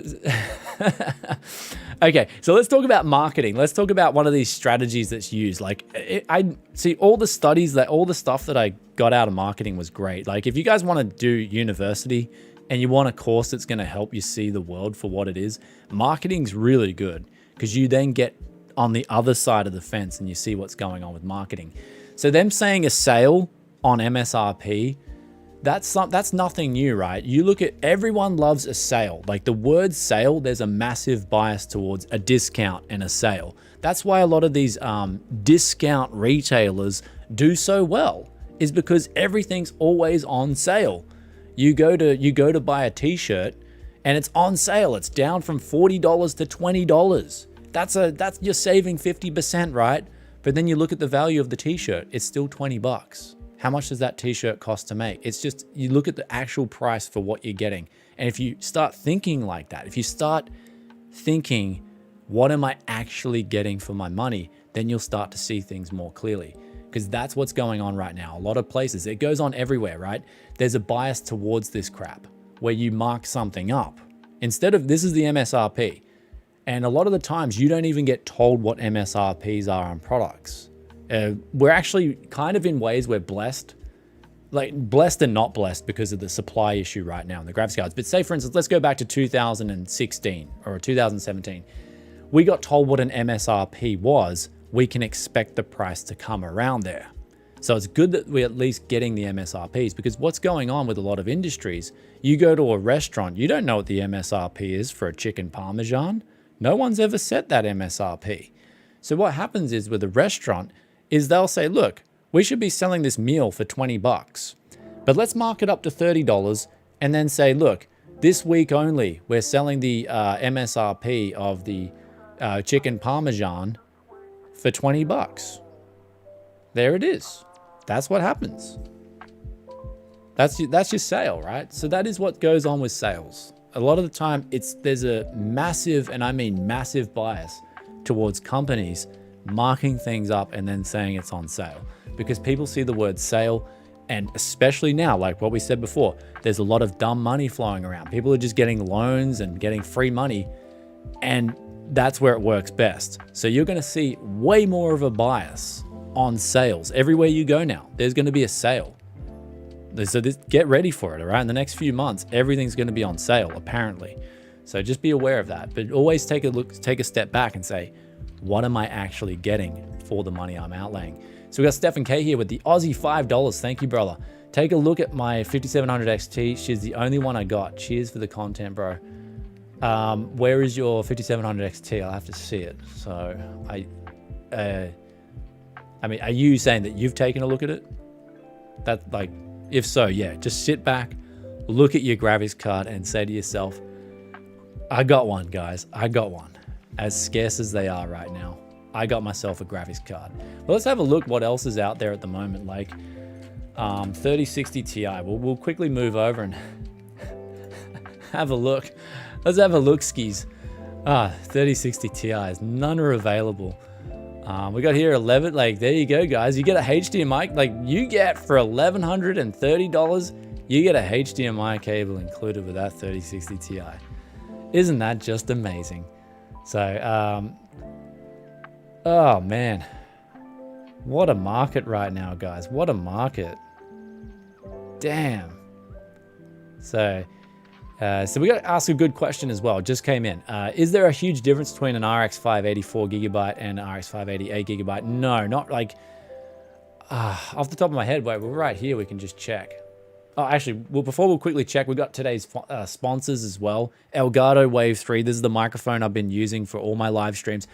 Speaker 1: Okay, so let's talk about marketing. Let's talk about one of these strategies that's used. Like, I see all the studies all the stuff that I got out of marketing was great. Like, if you guys want to do university and you want a course that's going to help you see the world for what it is, marketing's really good because you then get on the other side of the fence and you see what's going on with marketing. So them saying a sale on MSRP, that's nothing new, right? You look at, everyone loves a sale. Like the word sale, there's a massive bias towards a discount and a sale. That's why a lot of these discount retailers do so well, is because everything's always on sale. You go to buy a t-shirt and it's on sale. It's down from $40 to $20. That's you're saving 50%, right? But then you look at the value of the t-shirt, it's still 20 bucks. How much does that t-shirt cost to make? It's just, you look at the actual price for what you're getting. And if you start thinking like that, if you start thinking, what am I actually getting for my money? Then you'll start to see things more clearly. Because that's what's going on right now. A lot of places, it goes on everywhere, right? There's a bias towards this crap where you mark something up. Instead of, this is the MSRP. And a lot of the times you don't even get told what MSRPs are on products. We're actually kind of in ways we're blessed, like blessed and not blessed because of the supply issue right now in the graphics cards. But say, for instance, let's go back to 2016 or 2017. We got told what an MSRP was. We can expect the price to come around there. So it's good that we're at least getting the MSRPs, because what's going on with a lot of industries, you go to a restaurant, you don't know what the MSRP is for a chicken parmesan. No one's ever set that MSRP. So what happens is with a restaurant is they'll say, look, we should be selling this meal for 20 bucks, but let's mark it up to $30 and then say, look, this week only, we're selling the MSRP of the chicken parmesan for 20 bucks. There it is. That's what happens. That's your sale, right? So that is what goes on with sales. A lot of the time, there's a massive, and I mean massive, bias towards companies marking things up and then saying it's on sale, because people see the word sale, and especially now, like what we said before, there's a lot of dumb money flowing around. People are just getting loans and getting free money, and that's where it works best. So you're going to see way more of a bias on sales everywhere you go now. There's going to be a sale. So get ready for it, all right? In the next few months, everything's going to be on sale, apparently. So just be aware of that. But always take a step back and say, what am I actually getting for the money I'm outlaying? So we got Stephen K here with the Aussie $5. Thank you, brother. Take a look at my 5700 XT. She's the only one I got. Cheers for the content, bro. Where is your 5700 XT? I'll have to see it. So I mean, are you saying that you've taken a look at it? That, like, if so, yeah, just sit back, look at your graphics card and say to yourself, I got one, guys. I got one. As scarce as they are right now. I got myself a graphics card. But let's have a look what else is out there at the moment. Like 3060 Ti. We'll quickly move over and have a look. Let's have a look, skis. 3060 Ti's. None are available. We got here 11. Like, there you go, guys. You get a HDMI. Like, you get for $1,130, you get a HDMI cable included with that 3060 Ti. Isn't that just amazing? So, oh man, what a market right now, guys. What a market. Damn. So we got to ask a good question as well. Just came in. Is there a huge difference between an RX 584 gigabyte and RX 588 gigabyte? No, not like off the top of my head. Wait, we're right here. We can just check. Oh, actually, well, before we'll quickly check, we've got today's sponsors as well. Elgato Wave 3. This is the microphone I've been using for all my live streams.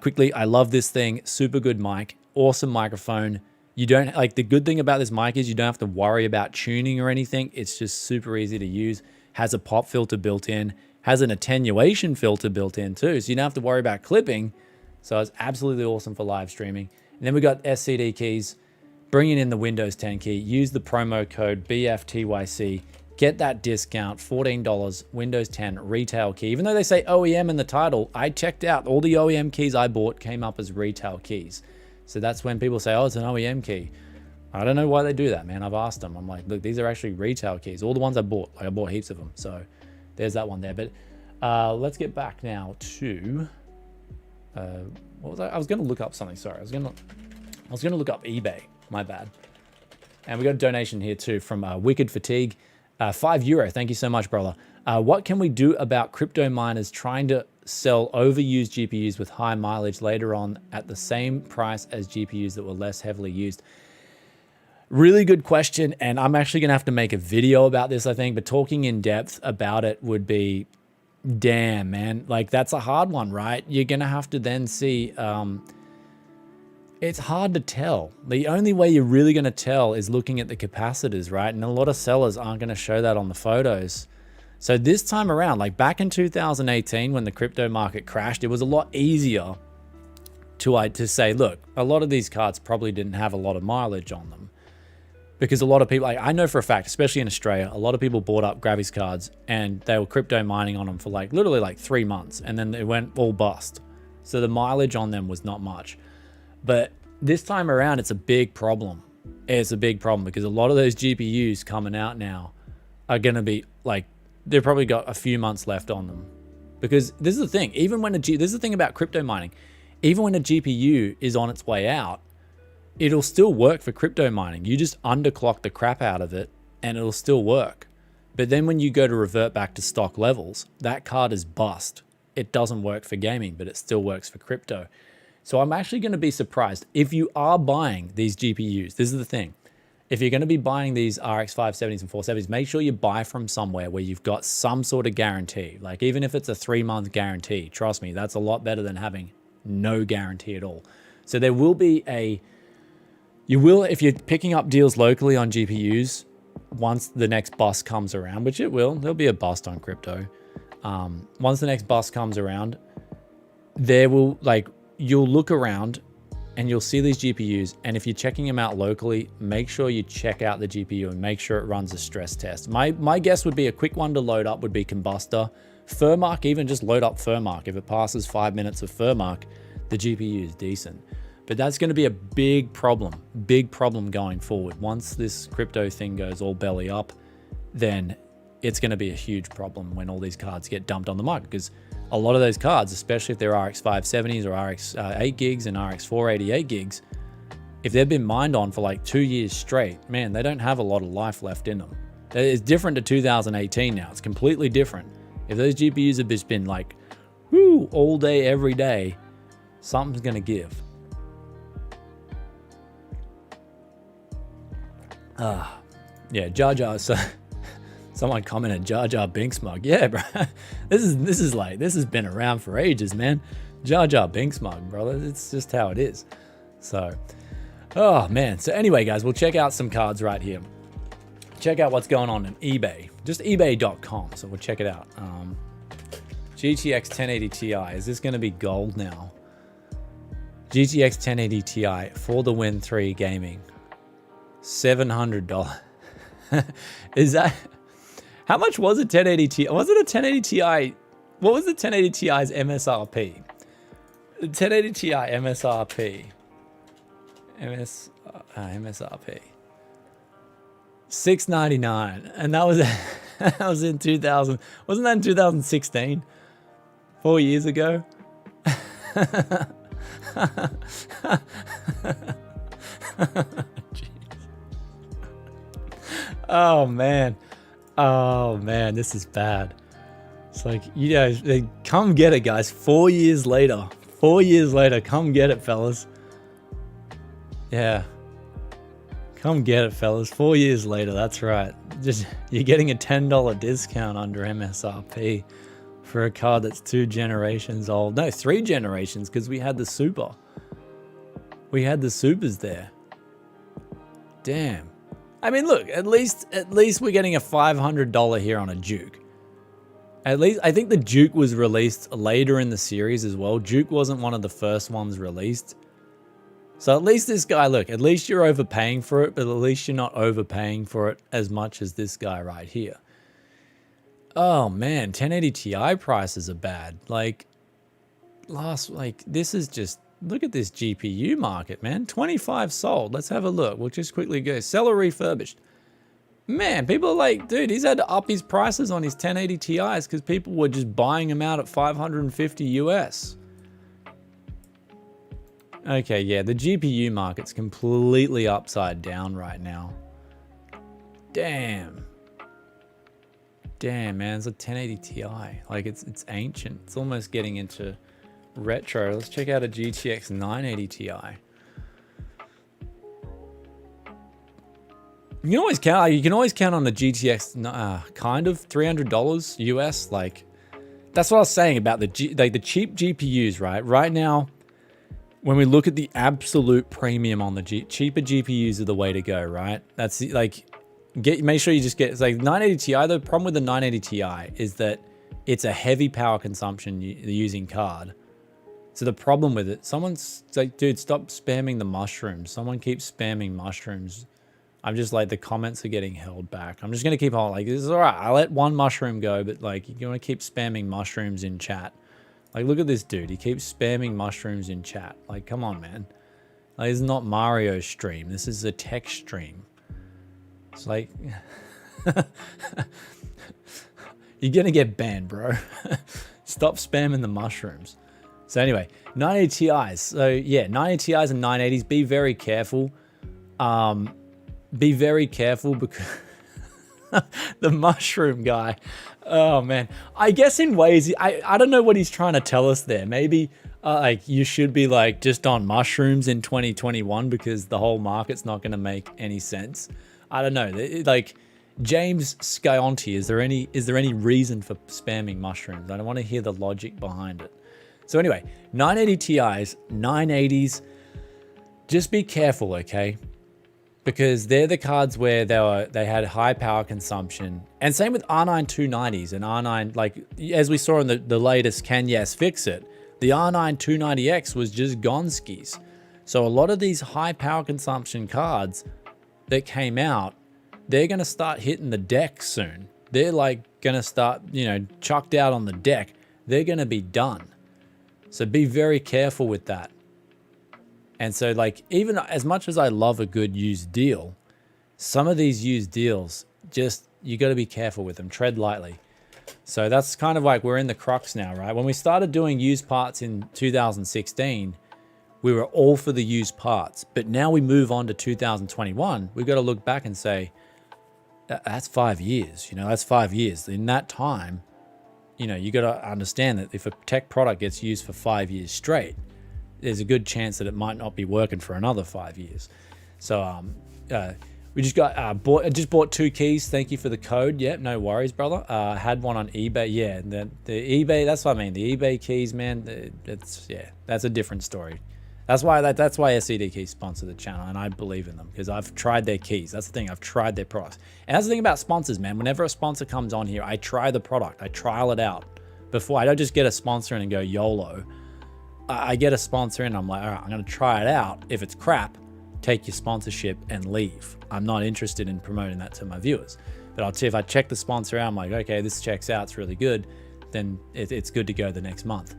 Speaker 1: Quickly, I love this thing. Super good mic. Awesome microphone. You don't, like, the good thing about this mic is you don't have to worry about tuning or anything. It's just super easy to use. Has a pop filter built in. Has an attenuation filter built in too. So you don't have to worry about clipping. So it's absolutely awesome for live streaming. And then we got SCD keys. Bringing in the Windows 10 key, use the promo code BFTYC, get that discount, $14, Windows 10 retail key. Even though they say OEM in the title, I checked out all the OEM keys I bought came up as retail keys. So that's when people say, oh, it's an OEM key. I don't know why they do that, man. I've asked them. I'm like, look, these are actually retail keys. All the ones I bought, like I bought heaps of them. So there's that one there. But let's get back now to, what was I was going to look up something. Sorry, I was going to look up eBay. My bad. And we got a donation here too from Wicked Fatigue. €5. Thank you so much, brother. What can we do about crypto miners trying to sell overused GPUs with high mileage later on at the same price as GPUs that were less heavily used? Really good question. And I'm actually going to have to make a video about this, I think. But talking in depth about it would be, damn, man. Like, that's a hard one, right? You're going to have to then see... it's hard to tell. The only way you're really going to tell is looking at the capacitors, right? And a lot of sellers aren't going to show that on the photos. So this time around, like back in 2018 when the crypto market crashed, it was a lot easier to say, look, a lot of these cards probably didn't have a lot of mileage on them. Because a lot of people, like, I know for a fact, especially in Australia, a lot of people bought up graphics cards and they were crypto mining on them for like literally like 3 months, and then it went all bust. So the mileage on them was not much. But this time around, it's a big problem. It's a big problem because a lot of those GPUs coming out now are going to be like, they've probably got a few months left on them. Because this is the thing, even when this is the thing about crypto mining, even when a GPU is on its way out, it'll still work for crypto mining. You just underclock the crap out of it and it'll still work. But then when you go to revert back to stock levels, that card is bust. It doesn't work for gaming, but it still works for crypto. So I'm actually going to be surprised if you are buying these GPUs. This is the thing. If you're going to be buying these RX 570s and 470s, make sure you buy from somewhere where you've got some sort of guarantee. Like even if it's a 3-month guarantee, trust me, that's a lot better than having no guarantee at all. So there will be if you're picking up deals locally on GPUs, once the next bust comes around, which it will, there'll be a bust on crypto. Once the next bust comes around, you'll look around and you'll see these GPUs, and if you're checking them out locally, make sure you check out the GPU and make sure it runs a stress test. My guess would be a quick one to load up would be Combustor. Furmark, even just load up Furmark. If it passes 5 minutes of Furmark, the GPU is decent. But that's going to be a big problem going forward. Once this crypto thing goes all belly up, then it's going to be a huge problem when all these cards get dumped on the market, because a lot of those cards, especially if they're RX 570s or RX 8 gigs and RX 488 gigs, if they've been mined on for like 2 years straight, man, they don't have a lot of life left in them. It's different to 2018 now. It's completely different. If those GPUs have just been like, whoo, all day, every day, something's going to give. Yeah, Jar Jar. So someone commented, Jar Jar Binks mug. Yeah, bro. This has been around for ages, man. Jar Jar Binks mug, brother. It's just how it is. So, oh man. So anyway, guys, we'll check out some cards right here. Check out what's going on in eBay. Just ebay.com. So we'll check it out. GTX 1080 Ti. Is this going to be gold now? GTX 1080 Ti for the Win 3 gaming. $700. Is that... How much was a 1080 Ti? Was it a 1080 Ti? What was the 1080 Ti's MSRP? The 1080 Ti MSRP. MSRP. $699. And that was that was in 2000. Wasn't that in 2016? 4 years ago? Oh man. Oh man, this is bad. It's like, you guys, come get it, guys. 4 years later. 4 years later, come get it, fellas. Yeah. Come get it, fellas. 4 years later, that's right. Just, you're getting a $10 discount under MSRP for a card that's 2 generations old. No, 3 generations, because we had the Super. We had the Supers there. Damn. I mean, look, at least we're getting a $500 here on a Duke. At least, I think the Duke was released later in the series as well. Duke wasn't one of the first ones released. So at least this guy, look, at least you're overpaying for it, but at least you're not overpaying for it as much as this guy right here. Oh man, 1080 Ti prices are bad. Like, this is just, look at this GPU market, man. 25 sold. Let's have a look. We'll just quickly go. Seller refurbished. Man, people are like, dude, he's had to up his prices on his 1080 Ti's because people were just buying them out at 550 US. Okay, yeah, the GPU market's completely upside down right now. Damn. Damn, man, it's a 1080 Ti. Like, it's ancient. It's almost getting into retro. Let's check out a GTX 980 Ti. You can always count on the GTX kind of $300 US. Like, that's what I was saying about the cheap GPUs, right? Right now, when we look at the absolute premium on the cheaper GPUs are the way to go, right? That's like, make sure you just get, it's like 980 Ti. The problem with the 980 Ti is that it's a heavy power consumption using card. So the problem with it, someone's like, dude, stop spamming the mushrooms. Someone keeps spamming mushrooms. I'm just like, the comments are getting held back. I'm just going to keep on, like, this is all right. I'll let one mushroom go, but like, you want to keep spamming mushrooms in chat. Like, look at this dude. He keeps spamming mushrooms in chat. Like, come on, man. Like, this is not Mario's stream. This is a tech stream. It's like, you're going to get banned, bro. Stop spamming the mushrooms. So anyway, 980 Ti's. So yeah, 980 Ti's and 980s. Be very careful. Be very careful because the mushroom guy. Oh man, I guess in ways, I don't know what he's trying to tell us there. Maybe like you should be like just on mushrooms in 2021 because the whole market's not going to make any sense. I don't know. Like James Scionti, is there any reason for spamming mushrooms? I don't want to hear the logic behind it. So anyway, 980 Ti's, 980s, just be careful, okay? Because they're the cards where they had high power consumption. And same with R9 290s and R9, like as we saw in the latest Can Yes Fix It, the R9 290X was just gonskis. So a lot of these high power consumption cards that came out, they're going to start hitting the deck soon. They're like going to start, chucked out on the deck. They're going to be done. So be very careful with that. And so like, even as much as I love a good used deal, some of these used deals, just, you got to be careful with them, tread lightly. So that's kind of like, we're in the crux now, right? When we started doing used parts in 2016, we were all for the used parts, but now we move on to 2021. We've got to look back and say, that's 5 years, that's 5 years. In that time, you got to understand that if a tech product gets used for 5 years straight, there's a good chance that it might not be working for another 5 years. So we just bought 2 keys. Thank you for the code. Yeah, no worries, brother. Had one on eBay. Yeah, the eBay. That's what I mean. The eBay keys, man. That's a different story. That's why SCD Keys sponsor the channel, and I believe in them because I've tried their keys. That's the thing. I've tried their products, and that's the thing about sponsors, man. Whenever a sponsor comes on here, I try the product. I trial it out before. I don't just get a sponsor and go YOLO. I get a sponsor and I'm like, all right, I'm going to try it out. If it's crap, take your sponsorship and leave. I'm not interested in promoting that to my viewers. But I'll see if I check the sponsor out, I'm like, okay, this checks out, it's really good, then it's good to go the next month.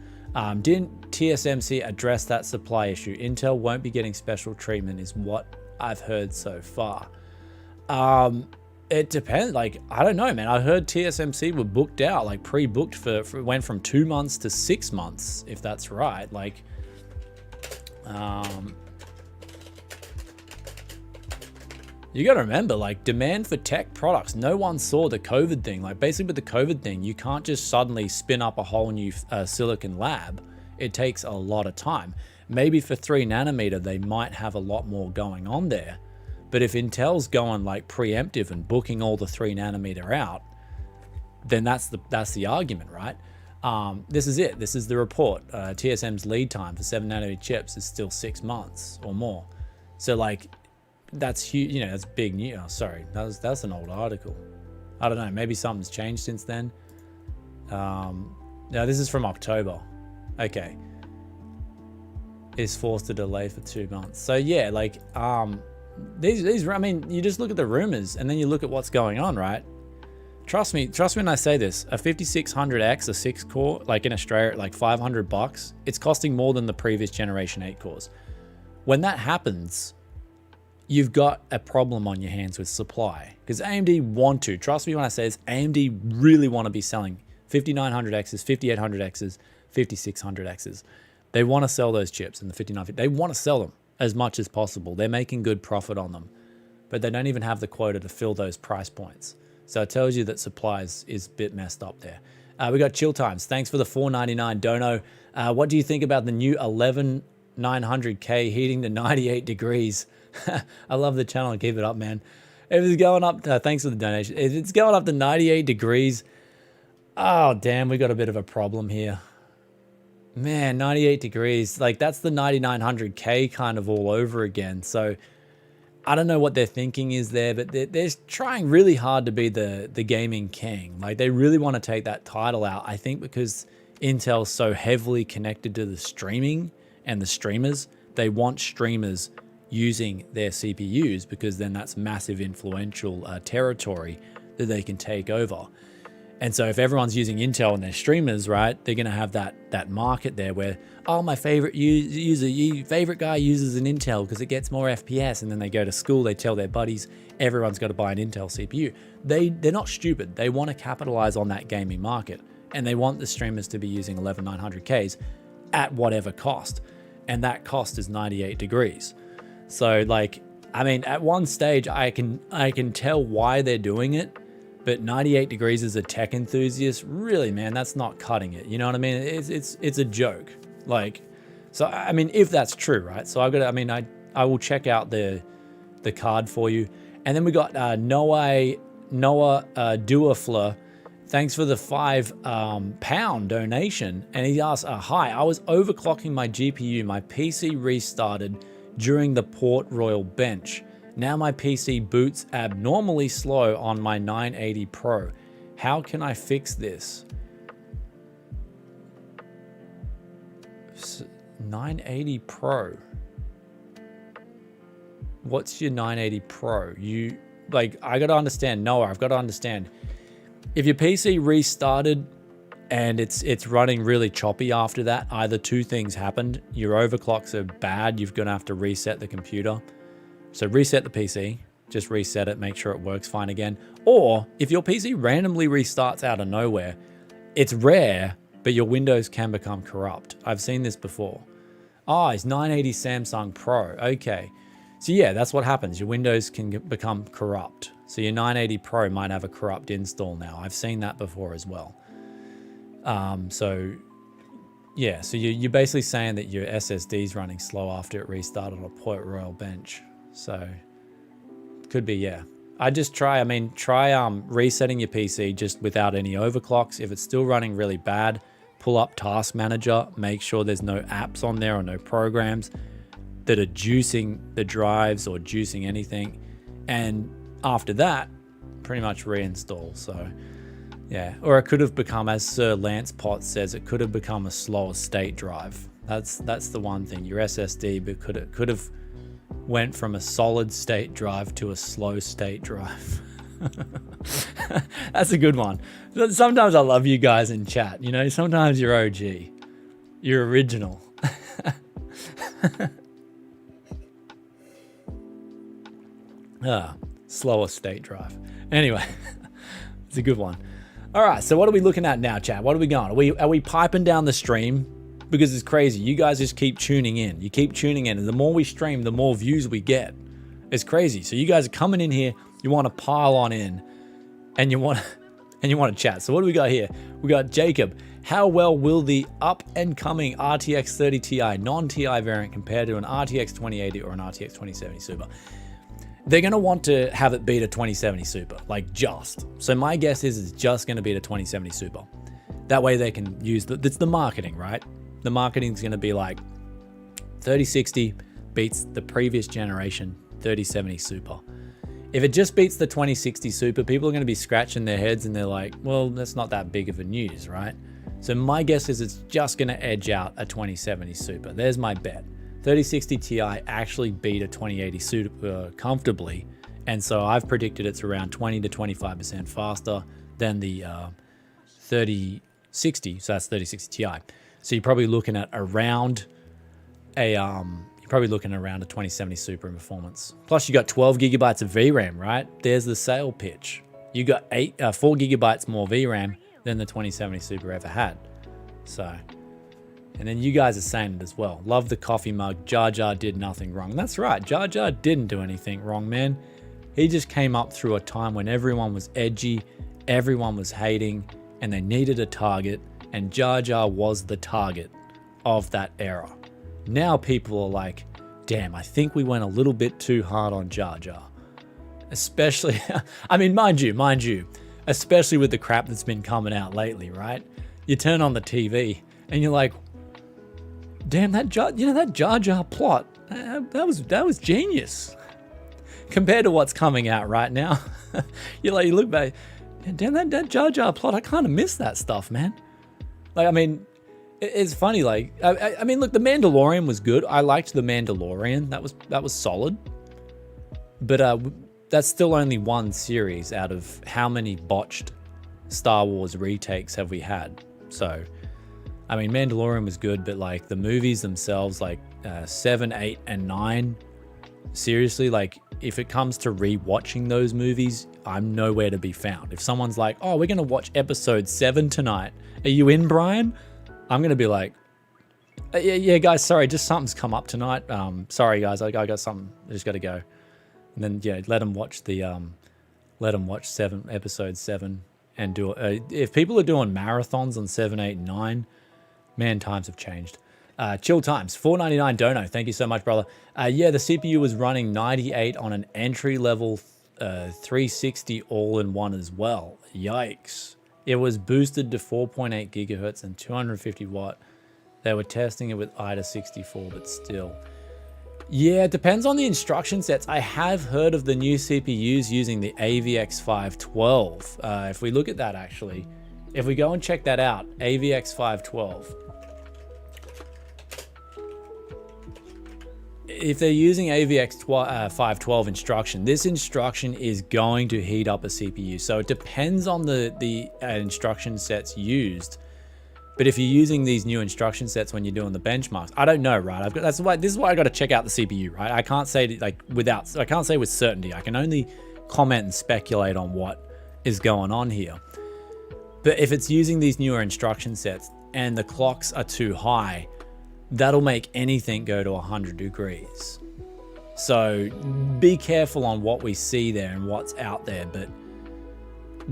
Speaker 1: Didn't TSMC address that supply issue? Intel won't be getting special treatment is what I've heard so far. It depends. Like, I don't know, man. I heard TSMC were booked out, like pre-booked for went from 2 months to 6 months, if that's right. Like, you got to remember, like, demand for tech products. No one saw the COVID thing. Like, basically with the COVID thing, you can't just suddenly spin up a whole new silicon lab. It takes a lot of time. Maybe for 3 nanometer, they might have a lot more going on there. But if Intel's going like preemptive and booking all the 3 nanometer out, then that's the argument, right? This is it. This is the report. TSM's lead time for 7 nanometer chips is still 6 months or more. So like, that's huge. You know, that's big news. Oh, sorry, that's an old article. I don't know. Maybe something's changed since then. No, this is from October. Okay. Is forced to delay for 2 months. So yeah, like these. I mean, you just look at the rumors and then you look at what's going on, right? Trust me when I say this. A 5600X, a 6-core, like in Australia, at like $500, it's costing more than the previous generation 8 cores. When that happens, you've got a problem on your hands with supply, because AMD want to. Trust me when I say this, AMD really want to be selling 5900Xs, 5800Xs, 5600Xs. They want to sell those chips in the 5950. They want to sell them as much as possible. They're making good profit on them, but they don't even have the quota to fill those price points. So it tells you that supply is a bit messed up there. We got Chill Times. Thanks for the $4.99 dono. What do you think about the new 11900K heating to 98 degrees? I love the channel. Keep it up, man. If it's going up, thanks for the donation. If it's going up to 98 degrees, oh, damn, we got a bit of a problem here. Man, 98 degrees, like that's the 9900K kind of all over again. So I don't know what their thinking is there, but they're trying really hard to be the gaming king. Like they really want to take that title out. I think because Intel's so heavily connected to the streaming and the streamers, they want streamers using their CPUs because then that's massive influential territory that they can take over. And so if everyone's using Intel and their streamers, right, they're going to have that market there where, oh, my favorite favorite guy uses an Intel because it gets more FPS. And then they go to school, they tell their buddies, everyone's got to buy an Intel CPU. They're not stupid. They want to capitalize on that gaming market. And they want the streamers to be using 11900Ks at whatever cost. And that cost is 98 degrees. So like, I mean, at one stage, I can tell why they're doing it. But 98 degrees as a tech enthusiast, really, man, that's not cutting it. You know what I mean? It's a joke. Like, so I mean, if that's true, right? So I've got. I mean, I will check out the card for you, and then we got Noah Duafla. Thanks for the £5 donation, and he asks, "Hi, I was overclocking my GPU. My PC restarted during the Port Royal bench. Now my PC boots abnormally slow on my 980 Pro. How can I fix this?" 980 Pro. What's your 980 Pro? I got to understand, Noah, I've got to understand. If your PC restarted and it's running really choppy after that, either two things happened. Your overclocks are bad. You're going to have to reset the computer. So reset the PC, just reset it, make sure it works fine again. Or if your PC randomly restarts out of nowhere, it's rare, but your Windows can become corrupt. I've seen this before. Oh, it's 980 Samsung Pro. Okay. So yeah, that's what happens. Your Windows can become corrupt. So your 980 Pro might have a corrupt install now. I've seen that before as well. So yeah, so you're basically saying that your SSD's running slow after it restarted on a Port Royal bench. So could be, yeah. I just try resetting your PC just without any overclocks. If it's still running really bad, pull up Task Manager, make sure there's no apps on there or no programs that are juicing the drives or juicing anything. And after that, pretty much reinstall. So yeah, or it could have become, as Sir Lance Potts says, it could have become a slower state drive. That's the one thing. Your SSD could have went from a solid state drive to a slow state drive. That's a good one. Sometimes I love you guys in chat. You know, sometimes you're OG. You're original. Slower state drive. Anyway, it's a good one. All right, so what are we looking at now, chat? What are we going? Are we piping down the stream? Because it's crazy. You guys just keep tuning in. You keep tuning in, and the more we stream, the more views we get. It's crazy. So you guys are coming in here. You want to pile on in, and you want to chat. So what do we got here? We got Jacob. How well will the up and coming RTX 30 Ti non-Ti variant compare to an RTX 2080 or an RTX 2070 Super? They're going to want to have it beat a 2070 Super, like just. So my guess is it's just going to beat a 2070 Super. That way they can use it's the marketing, right? The marketing is going to be like 3060 beats the previous generation 3070 Super. If it just beats the 2060 Super, people are going to be scratching their heads and they're like, well, that's not that big of a news, right? So my guess is it's just going to edge out a 2070 Super. There's my bet. 3060 Ti actually beat a 2080 Super comfortably, and so I've predicted it's around 20 to 25% faster than the 3060. So that's 3060 Ti. So you're probably looking at around a 2070 Super in performance. Plus you got 12 gigabytes of VRAM, right? There's the sale pitch. You got 4 gigabytes more VRAM than the 2070 Super ever had. So. And then you guys are saying it as well. Love the coffee mug. Jar Jar did nothing wrong. That's right. Jar Jar didn't do anything wrong, man. He just came up through a time when everyone was edgy, everyone was hating, and they needed a target. And Jar Jar was the target of that era. Now people are like, damn, I think we went a little bit too hard on Jar Jar. Especially, I mean, mind you, especially with the crap that's been coming out lately, right? You turn on the TV and you're like, damn, that Jar Jar plot, that was genius. Compared to what's coming out right now, you look back, damn, that Jar Jar plot, I kind of miss that stuff, man. Like, I mean, it's funny. Like, I mean, look, The Mandalorian was good. I liked The Mandalorian. That was solid. But that's still only one series out of how many botched Star Wars retakes have we had? So. I mean, Mandalorian was good, but like the movies themselves, like 7, 8, and 9, seriously, like if it comes to rewatching those movies, I'm nowhere to be found. If someone's like, oh, we're going to watch episode 7 tonight. Are you in, Brian? I'm going to be like, yeah, guys, sorry, just something's come up tonight. Sorry, guys, I got something. I just got to go. And then, yeah, let them watch episode 7 and do it. If people are doing marathons on 7, 8, and 9, man, times have changed. Chill Times, $4.99 dono. Thank you so much, brother. Yeah, the CPU was running 98 on an entry-level 360 all-in-one as well. Yikes. It was boosted to 4.8 gigahertz and 250 watt. They were testing it with IDA 64, but still. Yeah, it depends on the instruction sets. I have heard of the new CPUs using the AVX 512. If we look at that, actually, if we go and check that out, AVX 512. If they're using AVX 512 instruction, this instruction is going to heat up a CPU. So it depends on the instruction sets used. But if you're using these new instruction sets when you're doing the benchmarks, I don't know, right? This is why I got to check out the CPU, right? I can't say I can't say with certainty. I can only comment and speculate on what is going on here. But if it's using these newer instruction sets and the clocks are too high, that'll make anything go to 100 degrees. So be careful on what we see there and what's out there, but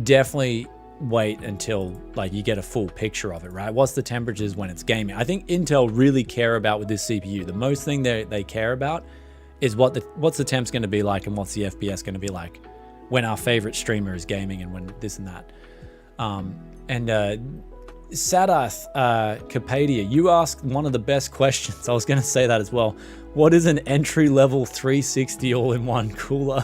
Speaker 1: definitely wait until you get a full picture of it, right? What's the temperatures when it's gaming? I think Intel really care about with this CPU. The most thing they care about is what's the temp's going to be like and what's the FPS going to be like when our favorite streamer is gaming and when this and that. Sadath Capadia, you asked one of the best questions. I was going to say that as well. What is an entry-level 360 all-in-one cooler?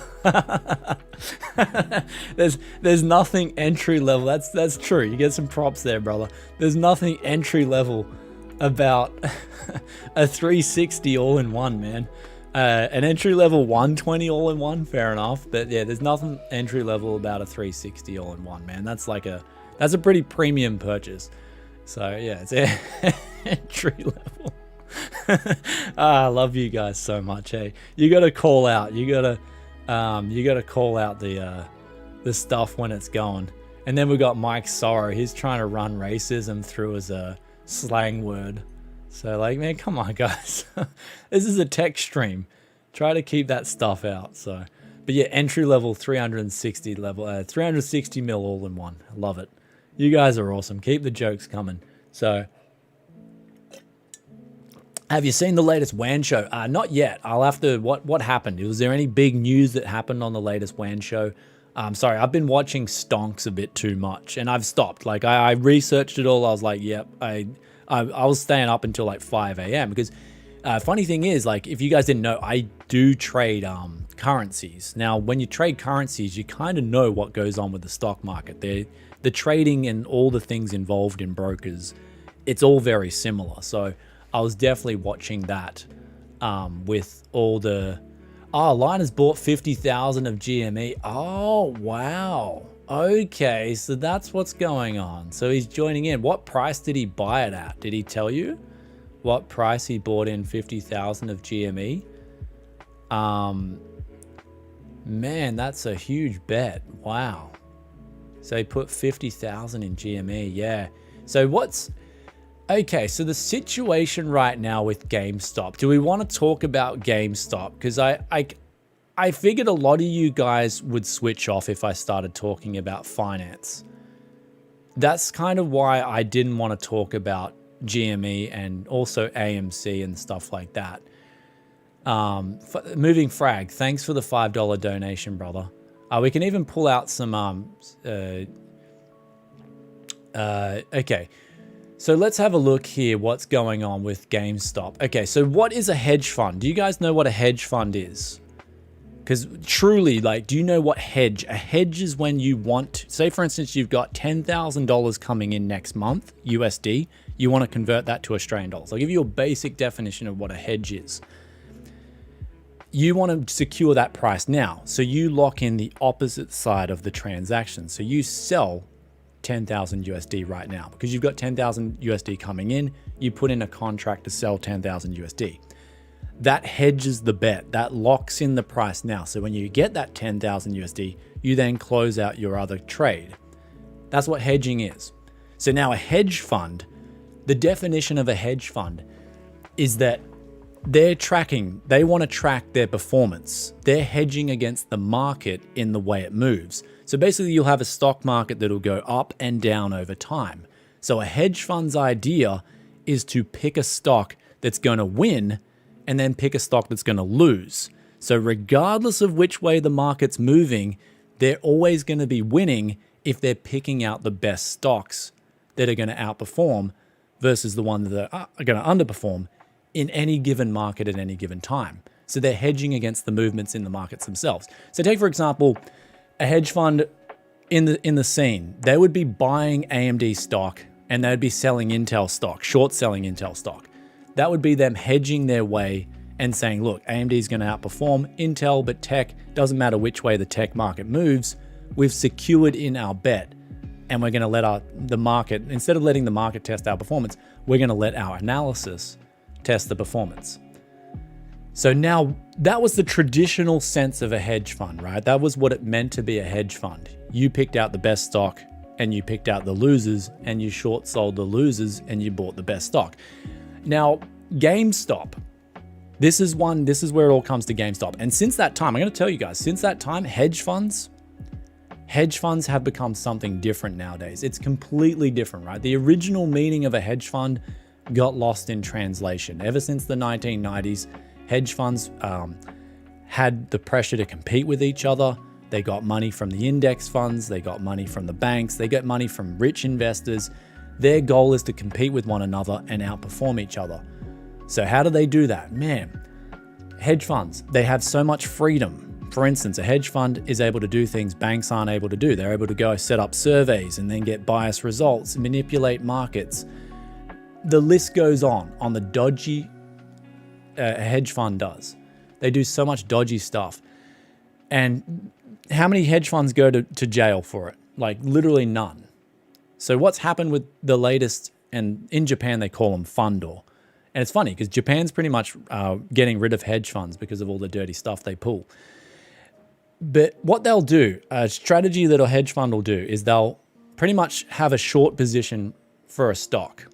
Speaker 1: There's nothing entry-level. That's true. You get some props there, brother. There's nothing entry-level about a 360 all-in-one, man. An entry-level 120 all-in-one, fair enough. But yeah, there's nothing entry-level about a 360 all-in-one, man. That's a pretty premium purchase. So yeah, it's entry-level. I love you guys so much. Hey, you got to call out. You got to call out the stuff when it's going. And then we got Mike Sorrow. He's trying to run racism through as a slang word. So like, man, come on, guys. This is a tech stream. Try to keep that stuff out. So, but yeah, entry level 360 mil all in one. I love it. You guys are awesome. Keep the jokes coming. So, have you seen the latest WAN show? Not yet. I'll have to. What happened? Was there any big news that happened on the latest WAN show? Sorry, I've been watching stonks a bit too much, and I've stopped. Like I researched it all. I was like, yep. I was staying up until like 5 a.m. because funny thing is, like, if you guys didn't know, I do trade currencies. Now, when you trade currencies, you kind of know what goes on with the stock market. The trading and all the things involved in brokers, it's all very similar. So I was definitely watching that with all the... Oh, Linus bought 50,000 of GME. Oh, wow. Okay, so that's what's going on. So he's joining in. What price did he buy it at? Did he tell you what price he bought in 50,000 of GME? Man, that's a huge bet. Wow. So he put 50,000 in GME. Yeah. So what's... Okay, so the situation right now with GameStop. Do we want to talk about GameStop? Because I figured a lot of you guys would switch off if I started talking about finance. That's kind of why I didn't want to talk about GME and also AMC and stuff like that. Moving Frag, thanks for the $5 donation, brother. We can even pull out some... okay. So let's have a look here what's going on with GameStop. Okay, so what is a hedge fund? Do you guys know what a hedge fund is? Because truly, like, do you know what hedge? A hedge is when you want, say for instance, you've got $10,000 coming in next month, USD. You want to convert that to Australian dollars. I'll give you a basic definition of what a hedge is. You want to secure that price now. So you lock in the opposite side of the transaction. So you sell 10,000 USD right now because you've got 10,000 USD coming in. You put in a contract to sell 10,000 USD. That hedges the bet. That locks in the price now. So when you get that 10,000 USD, you then close out your other trade. That's what hedging is. So now a hedge fund, the definition of a hedge fund is that they want to track their performance. They're hedging against the market in the way it moves. So basically you'll have a stock market that'll go up and down over time. So a hedge fund's idea is to pick a stock that's going to win and then pick a stock that's going to lose. So regardless of which way the market's moving, they're always going to be winning if they're picking out the best stocks that are going to outperform versus the one that are going to underperform in any given market at any given time. So they're hedging against the movements in the markets themselves. So take, for example, a hedge fund in the scene. They would be buying AMD stock and they would be selling Intel stock, short selling Intel stock. That would be them hedging their way and saying, look, AMD is going to outperform Intel, but tech, doesn't matter which way the tech market moves, we've secured in our bet. And we're going to let the market, instead of letting the market test our performance, we're going to let our analysis test the performance. So now that was the traditional sense of a hedge fund, right? That was what it meant to be a hedge fund. You picked out the best stock and you picked out the losers and you short sold the losers and you bought the best stock. Now, GameStop, this is where it all comes to GameStop. And since that time, I'm going to tell you guys, since that time, hedge funds have become something different nowadays. It's completely different, right? The original meaning of a hedge fund got lost in translation. Ever since the 1990s, hedge funds had the pressure to compete with each other. They got money from the index funds. They got money from the banks. They get money from rich investors. Their goal is to compete with one another and outperform each other. So how do they do that? Man, hedge funds, they have so much freedom. For instance, a hedge fund is able to do things banks aren't able to do. They're able to go set up surveys and then get biased results, manipulate markets. the list goes on the dodgy a hedge fund does. They do so much dodgy stuff. And how many hedge funds go to jail for it? Like literally none. So what's happened with the latest, and in Japan they call them fundor. And it's funny because Japan's pretty much getting rid of hedge funds because of all the dirty stuff they pull. But what they'll do, a strategy that a hedge fund will do, is they'll pretty much have a short position for a stock.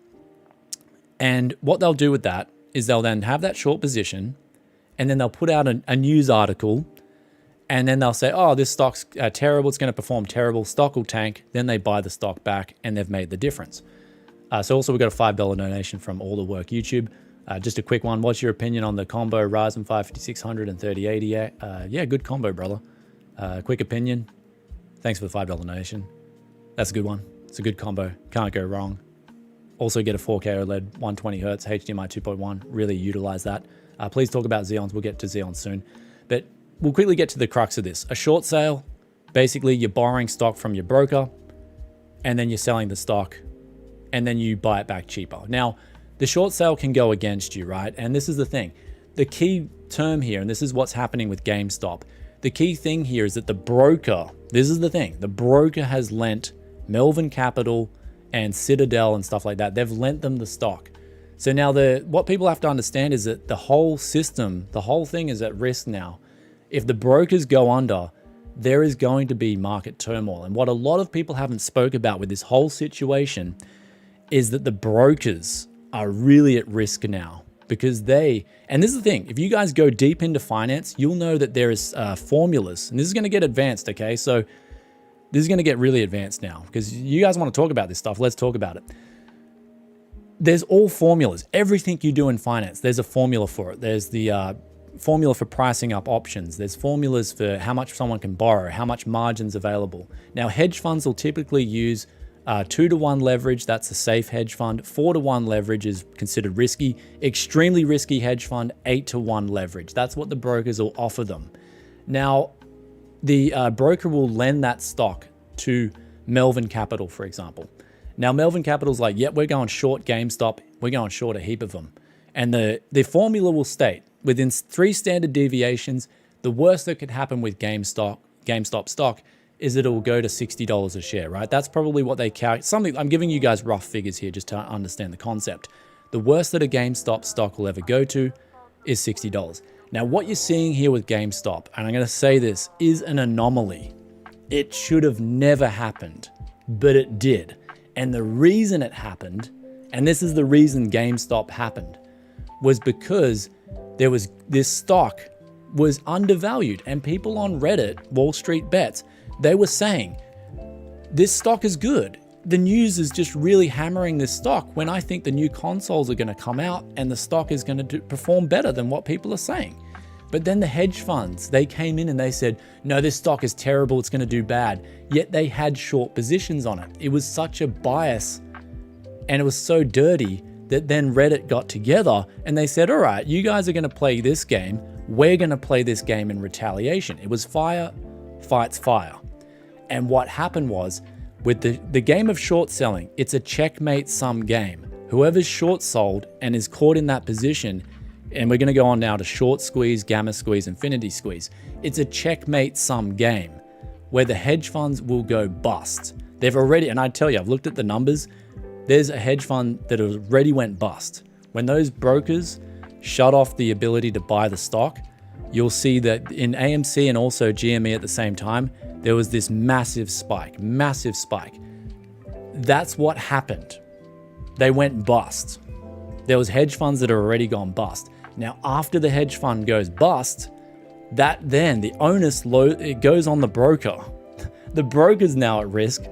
Speaker 1: And what they'll do with that is they'll then have that short position, and then they'll put out a news article, and then they'll say, oh, this stock's terrible, it's going to perform terrible, stock will tank. Then they buy the stock back, and they've made the difference. So also we got a $5 donation from All the Work YouTube. Just a quick one. What's your opinion on the combo Ryzen 5 5600 and 3080? Yeah, good combo, brother. Quick opinion. Thanks for the $5 donation. That's a good one. It's a good combo. Can't go wrong. Also get a 4K OLED, 120 Hz, HDMI 2.1. Really utilize that. Please talk about Xeons. We'll get to Xeons soon. But we'll quickly get to the crux of this. A short sale, basically you're borrowing stock from your broker, and then you're selling the stock, and then you buy it back cheaper. Now, the short sale can go against you, right? And this is the thing. The key term here, and this is what's happening with GameStop, the key thing here is that the broker, this is the thing, the broker has lent Melvin Capital and Citadel and stuff like that. They've lent them the stock. So now what people have to understand is that the whole system, the whole thing is at risk now. If the brokers go under, there is going to be market turmoil. And what a lot of people haven't spoke about with this whole situation is that the brokers are really at risk now, because and this is the thing, if you guys go deep into finance, you'll know that there is formulas, and this is going to get advanced, okay? So this is going to get really advanced now, because you guys want to talk about this stuff. Let's talk about it. There's all formulas. Everything you do in finance, there's a formula for it. There's the formula for pricing up options. There's formulas for how much someone can borrow, how much margin's available. Now, hedge funds will typically use 2-to-1 leverage. That's a safe hedge fund. 4-to-1 leverage is considered risky. Extremely risky hedge fund, 8-to-1 leverage. That's what the brokers will offer them. Now, the broker will lend that stock to Melvin Capital, for example. Now, Melvin Capital's like, yep, we're going short GameStop. We're going short a heap of them. And the formula will state, within 3 standard deviations, the worst that could happen with GameStop stock is that it will go to $60 a share, right? That's probably what they calculate. I'm giving you guys rough figures here just to understand the concept. The worst that a GameStop stock will ever go to is $60. Now, what you're seeing here with GameStop, and I'm going to say this, is an anomaly. It should have never happened, but it did. And the reason it happened, and this is the reason GameStop happened, was because this stock was undervalued, and people on Reddit, WallStreetBets, they were saying, this stock is good. The news is just really hammering this stock when I think the new consoles are going to come out and the stock is going to perform better than what people are saying. But then the hedge funds, they came in and they said, no, this stock is terrible, it's going to do bad. Yet they had short positions on it. It was such a bias, and it was so dirty that then Reddit got together and they said, all right, you guys are going to play this game. We're going to play this game in retaliation. It was fire fights fire. And what happened was, with the game of short selling, it's a checkmate sum game. Whoever's short sold and is caught in that position, and we're going to go on now to short squeeze, gamma squeeze, infinity squeeze. It's a checkmate sum game where the hedge funds will go bust. They've already, and I tell you, I've looked at the numbers. There's a hedge fund that already went bust. When those brokers shut off the ability to buy the stock, you'll see that in AMC and also GME at the same time, there was this massive spike. That's what happened. They went bust. There was hedge funds that are already gone bust. Now, after the hedge fund goes bust, then the onus it goes on the broker. The broker's now at risk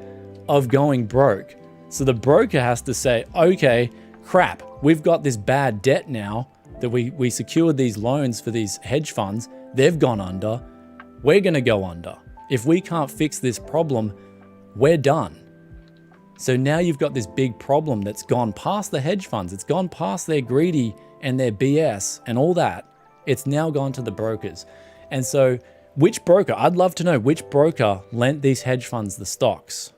Speaker 1: of going broke. So the broker has to say, okay, crap, we've got this bad debt now that we secured these loans for these hedge funds. They've gone under. We're going to go under. If we can't fix this problem, we're done. So now you've got this big problem that's gone past the hedge funds. It's gone past their greedy and their BS and all that. It's now gone to the brokers. And so which broker, I'd love to know which broker lent these hedge funds the stocks.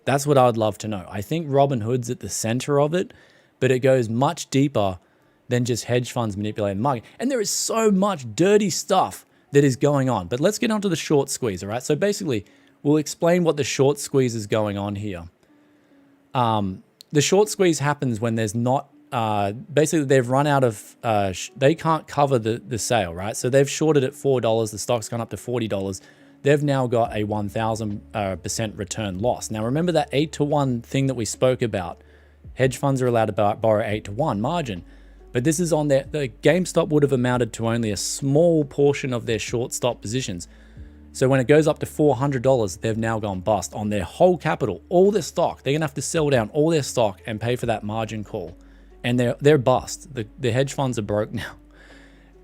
Speaker 1: That's what I'd love to know. I think Robinhood's at the center of it, but it goes much deeper than just hedge funds manipulating the market. And there is so much dirty stuff that is going on. But let's get onto the short squeeze, all right? So basically, we'll explain what the short squeeze is going on here. The short squeeze happens when there's not, basically they've run out of, they can't cover the sale, right? So they've shorted at $4, the stock's gone up to $40. They've now got a 1,000% return loss. Now remember that 8-to-1 thing that we spoke about. Hedge funds are allowed to borrow 8-to-1 margin. But this is on the GameStop would have amounted to only a small portion of their short stop positions. So when it goes up to $400, they've now gone bust on their whole capital, all their stock. They're gonna have to sell down all their stock and pay for that margin call. And they're bust. The hedge funds are broke now.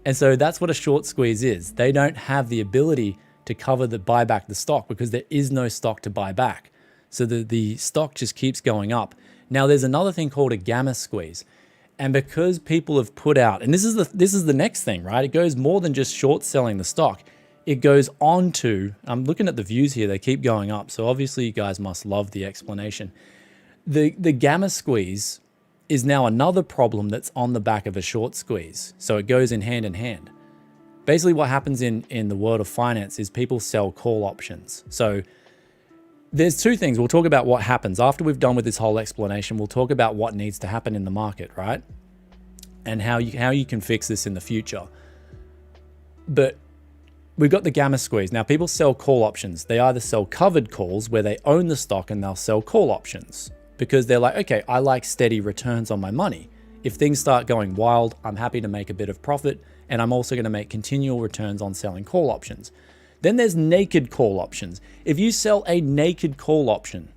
Speaker 1: And so that's what a short squeeze is. They don't have the ability to buy back the stock because there is no stock to buy back. So the stock just keeps going up. Now there's another thing called a gamma squeeze. And because people have put out, and this is the next thing, right? It goes more than just short selling the stock. It goes on to, I'm looking at the views here, they keep going up. So obviously you guys must love the explanation. The gamma squeeze is now another problem that's on the back of a short squeeze. So it goes in hand. Basically what happens in the world of finance is people sell call options. So there's two things. We'll talk about what happens. After we've done with this whole explanation, we'll talk about what needs to happen in the market, right? And how you can fix this in the future. But we've got the gamma squeeze. Now people sell call options. They either sell covered calls where they own the stock and they'll sell call options because they're like, okay, I like steady returns on my money. If things start going wild, I'm happy to make a bit of profit. And I'm also going to make continual returns on selling call options. Then there's naked call options. If you sell a naked call option,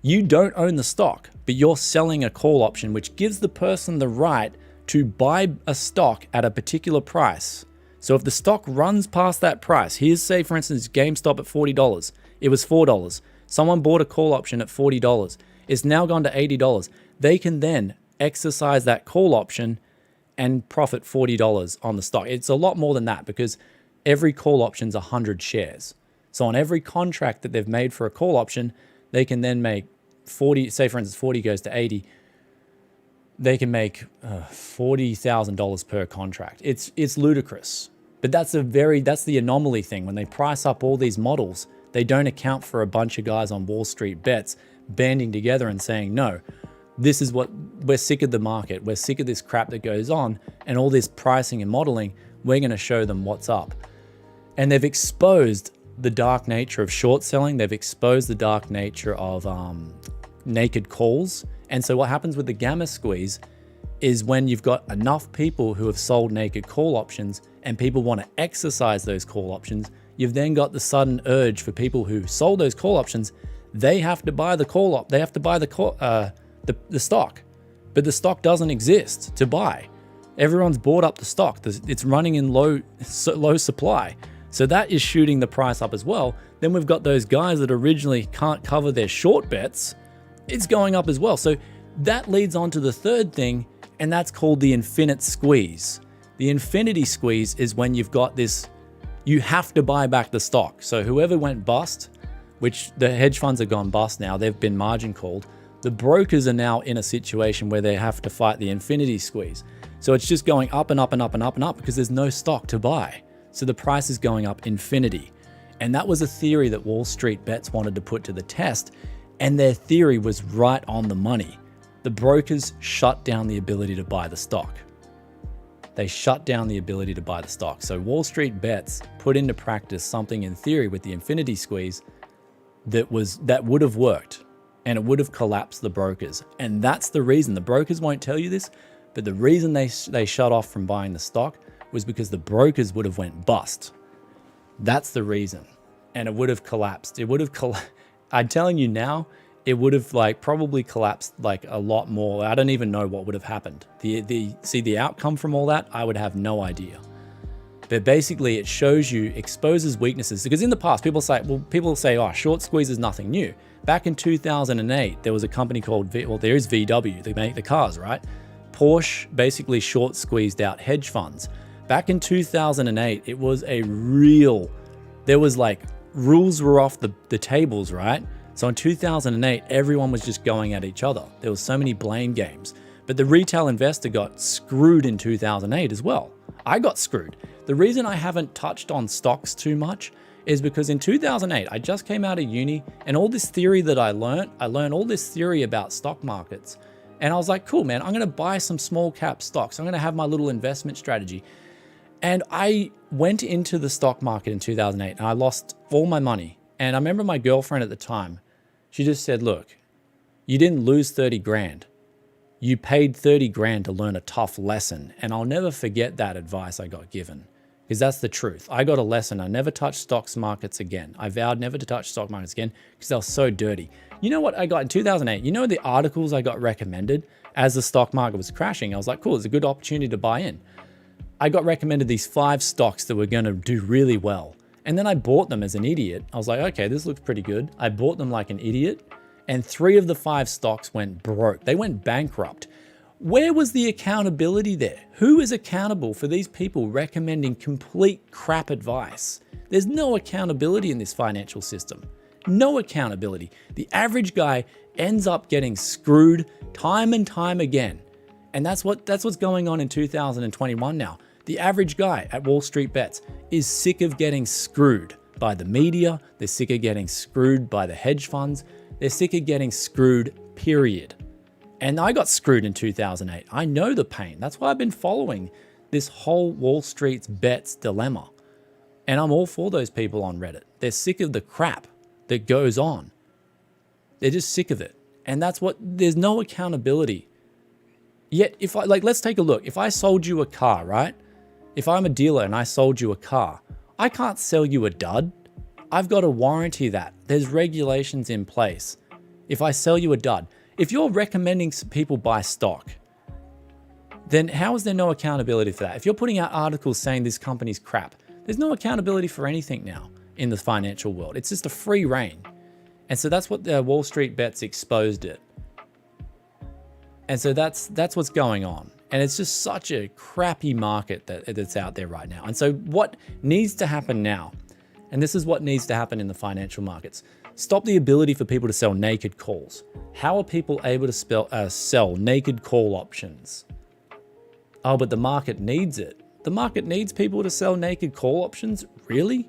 Speaker 1: you don't own the stock, but you're selling a call option, which gives the person the right to buy a stock at a particular price. So if the stock runs past that price, here's say for instance, GameStop at $40. It was $4. Someone bought a call option at $40. It's now gone to $80. They can then exercise that call option and profit $40 on the stock. It's a lot more than that because every call option is 100 shares. So on every contract that they've made for a call option, they can then make 40, say for instance, 40 goes to 80. They can make $40,000 per contract. It's ludicrous. But that's the anomaly thing. When they price up all these models, they don't account for a bunch of guys on WallStreetBets banding together and saying, no, this is what, we're sick of the market. We're sick of this crap that goes on and all this pricing and modeling. We're going to show them what's up. And they've exposed the dark nature of short selling. They've exposed the dark nature of naked calls. And so what happens with the gamma squeeze is when you've got enough people who have sold naked call options and people want to exercise those call options, you've then got the sudden urge for people who sold those call options. They have to buy the they have to buy the stock, but the stock doesn't exist to buy. Everyone's bought up the stock. It's running in low supply. So that is shooting the price up as well. Then we've got those guys that originally can't cover their short bets. It's going up as well. So that leads on to the third thing, and that's called the infinite squeeze. The infinity squeeze is when you've got this, you have to buy back the stock. So whoever went bust, which the hedge funds have gone bust now, they've been margin called. The brokers are now in a situation where they have to fight the infinity squeeze. So it's just going up and up and up and up and up because there's no stock to buy. So the price is going up infinity. And that was a theory that WallStreetBets wanted to put to the test. And their theory was right on the money. The brokers shut down the ability to buy the stock. They shut down the ability to buy the stock. So WallStreetBets put into practice something in theory with the infinity squeeze that would have worked. And it would have collapsed the brokers. And that's the reason. The brokers won't tell you this, but the reason they shut off from buying the stock was because the brokers would have went bust. That's the reason. And it would have collapsed. It would have I'm telling you now, it would have probably collapsed a lot more. I don't even know what would have happened. The outcome from all that, I would have no idea. But basically it exposes weaknesses. Because in the past, people say, oh, short squeeze is nothing new. Back in 2008, there was a company called, there is VW, they make the cars, right? Porsche basically short squeezed out hedge funds. Back in 2008, it was there was rules were off the tables, right? So in 2008, everyone was just going at each other. There was so many blame games. But the retail investor got screwed in 2008 as well. I got screwed. The reason I haven't touched on stocks too much is because in 2008, I just came out of uni, and all this theory that I learned all this theory about stock markets. And I was like, cool, man, I'm going to buy some small cap stocks. I'm going to have my little investment strategy. And I went into the stock market in 2008 and I lost all my money. And I remember my girlfriend at the time, she just said, look, you didn't lose 30 grand. You paid 30 grand to learn a tough lesson. And I'll never forget that advice I got given, because that's the truth. I got a lesson. I never touched stocks markets again. I vowed never to touch stock markets again because they were so dirty. You know what I got in 2008? You know the articles I got recommended as the stock market was crashing? I was like, cool, it's a good opportunity to buy in. I got recommended these 5 stocks that were going to do really well. And then I bought them as an idiot. I was like, okay, this looks pretty good. I bought them like an idiot. And 3 of the 5 stocks went broke. They went bankrupt. Where was the accountability there? Who is accountable for these people recommending complete crap advice? There's no accountability in this financial system. No accountability. The average guy ends up getting screwed time and time again. And that's what's going on in 2021 now. The average guy at WallStreetBets is sick of getting screwed by the media. They're sick of getting screwed by the hedge funds. They're sick of getting screwed, period. And I got screwed in 2008. I know the pain. That's why I've been following this whole Wall Street's bets dilemma. And I'm all for those people on Reddit. They're sick of the crap that goes on. They're just sick of it. And there's no accountability. Yet, let's take a look. If I sold you a car, right? If I'm a dealer and I sold you a car, I can't sell you a dud. I've got to warranty that. There's regulations in place. If I sell you a dud, if you're recommending people buy stock, then how is there no accountability for that? If you're putting out articles saying this company's crap, there's no accountability for anything now in the financial world. It's just a free reign. And so that's what WallStreetBets exposed it. And so that's what's going on. And it's just such a crappy market that's out there right now. And so what needs to happen now, and this is what needs to happen in the financial markets, stop the ability for people to sell naked calls. How are people able to sell naked call options? Oh, but the market needs it. The market needs people to sell naked call options? Really?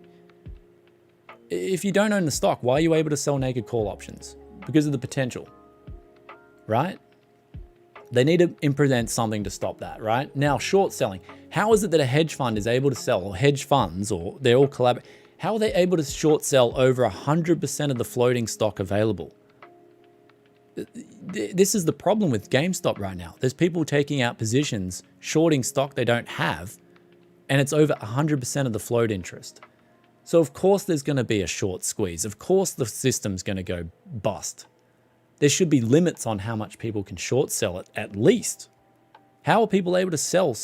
Speaker 1: If you don't own the stock, why are you able to sell naked call options? Because of the potential, right? They need to implement something to stop that, right? Now, short selling. How is it that a hedge fund is able to sell, or hedge funds, or they all collaborate? How are they able to short sell over 100% of the floating stock available? This is the problem with GameStop right now. There's people taking out positions, shorting stock they don't have, and it's over 100% of the float interest. So of course there's going to be a short squeeze. Of course the system's going to go bust. There should be limits on how much people can short sell it, at least. How are people able to short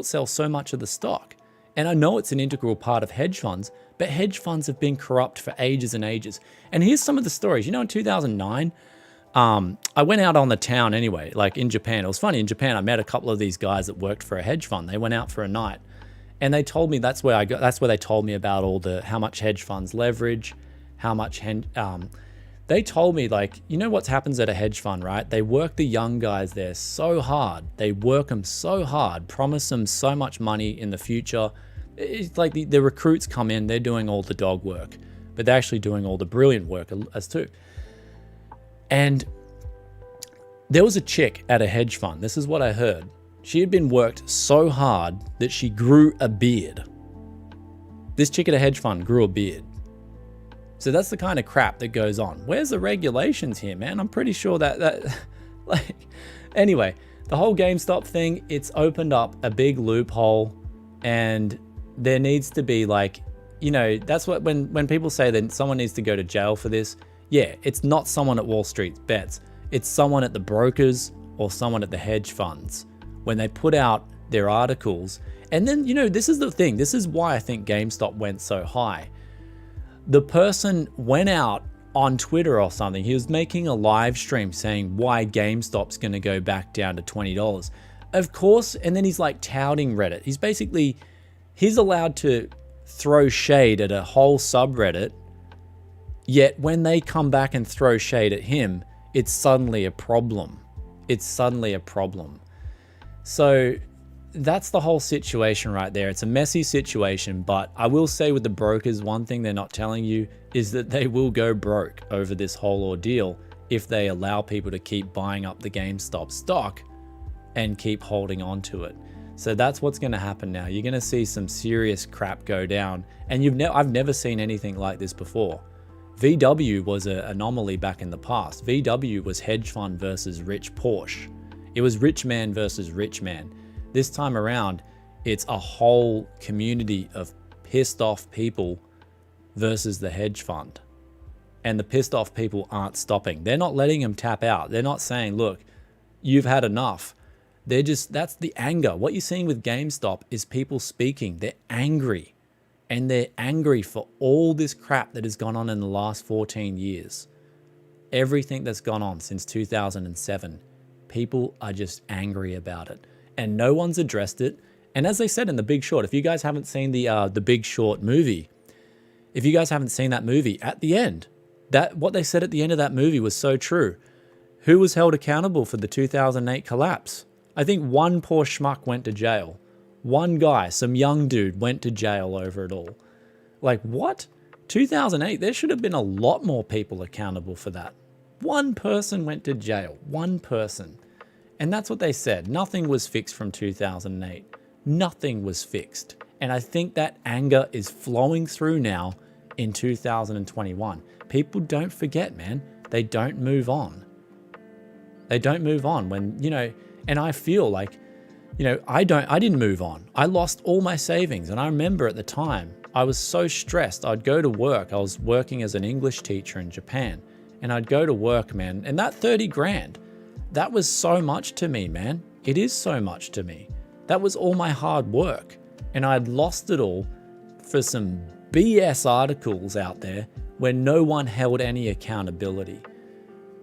Speaker 1: sell so much of the stock? And I know it's an integral part of hedge funds, but hedge funds have been corrupt for ages and ages. And here's some of the stories. You know, in 2009, I went out on the town anyway, like in Japan. It was funny, in Japan, I met a couple of these guys that worked for a hedge fund. They went out for a night, and they told me that's where they told me about how much hedge funds leverage, how much they told me, like, you know what happens at a hedge fund, right? They work the young guys there so hard. They work them so hard, promise them so much money in the future. It's like the recruits come in, they're doing all the dog work, but they're actually doing all the brilliant work as too. And there was a chick at a hedge fund. This is what I heard. She had been worked so hard that she grew a beard. This chick at a hedge fund grew a beard. So that's the kind of crap that goes on. Where's the regulations here, man? I'm pretty sure that anyway, the whole GameStop thing, it's opened up a big loophole, and there needs to be, like, you know, that's what, when people say that someone needs to go to jail for this, yeah, it's not someone at WallStreetBets. It's someone at the brokers or someone at the hedge funds when they put out their articles. And then, you know, this is the thing. This is why I think GameStop went so high. The person went out on Twitter or something. He was making a live stream saying why GameStop's going to go back down to $20. Of course, and then he's like touting Reddit. He's allowed to throw shade at a whole subreddit, yet when they come back and throw shade at him, it's suddenly a problem. it's suddenly a problem. So that's the whole situation right there. It's a messy situation, but I will say with the brokers, one thing they're not telling you is that they will go broke over this whole ordeal if they allow people to keep buying up the GameStop stock and keep holding on to it. So that's what's going to happen now. You're going to see some serious crap go down, and I've never seen anything like this before. VW was an anomaly back in the past. VW was hedge fund versus rich Porsche. It was rich man versus rich man. This time around, it's a whole community of pissed off people versus the hedge fund. And the pissed off people aren't stopping. They're not letting them tap out. They're not saying, look, you've had enough. That's the anger. What you're seeing with GameStop is people speaking. They're angry. And they're angry for all this crap that has gone on in the last 14 years. Everything that's gone on since 2007. People are just angry about it. And no one's addressed it. And as they said in The Big Short, if you guys haven't seen the Big Short movie, if you guys haven't seen that movie, at the end, what they said at the end of that movie was so true. Who was held accountable for the 2008 collapse? I think one poor schmuck went to jail. One guy, some young dude, went to jail over it all. Like, what? 2008, there should have been a lot more people accountable for that. One person went to jail. One person. And that's what they said. Nothing was fixed from 2008. Nothing was fixed. And I think that anger is flowing through now in 2021. People don't forget, man. They don't move on. They don't move on when, and I feel like, I didn't move on. I lost all my savings. And I remember at the time, I was so stressed. I'd go to work. I was working as an English teacher in Japan. And I'd go to work, man. And that 30 grand, that was so much to me, man. It is so much to me. That was all my hard work. And I'd lost it all for some BS articles out there where no one held any accountability.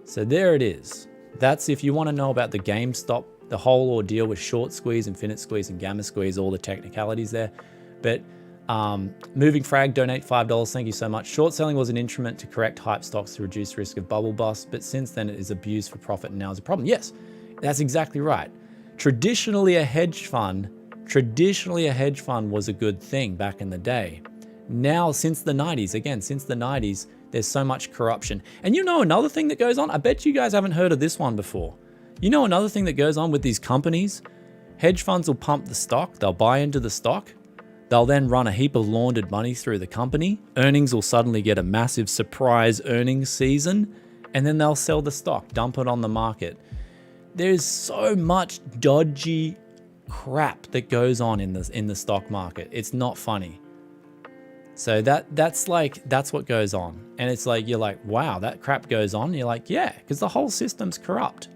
Speaker 1: So there it is. That's if you want to know about the GameStop, the whole ordeal with short squeeze, infinite squeeze, and gamma squeeze, all the technicalities there. But Moving Frag, donate $5. Thank you so much. Short selling was an instrument to correct hype stocks to reduce risk of bubble bust, but since then it is abused for profit and now is a problem. Yes, that's exactly right. Traditionally a hedge fund was a good thing back in the day. Now, since the 90s, there's so much corruption. And another thing that goes on? I bet you guys haven't heard of this one before. Another thing that goes on with these companies? Hedge funds will pump the stock. They'll buy into the stock. They'll then run a heap of laundered money through the company. Earnings will suddenly get a massive surprise earnings season. And then they'll sell the stock, dump it on the market. There's so much dodgy crap that goes on in the stock market. It's not funny. So that's what goes on. And it's like, you're like, wow, that crap goes on. You're like, yeah, because the whole system's corrupt.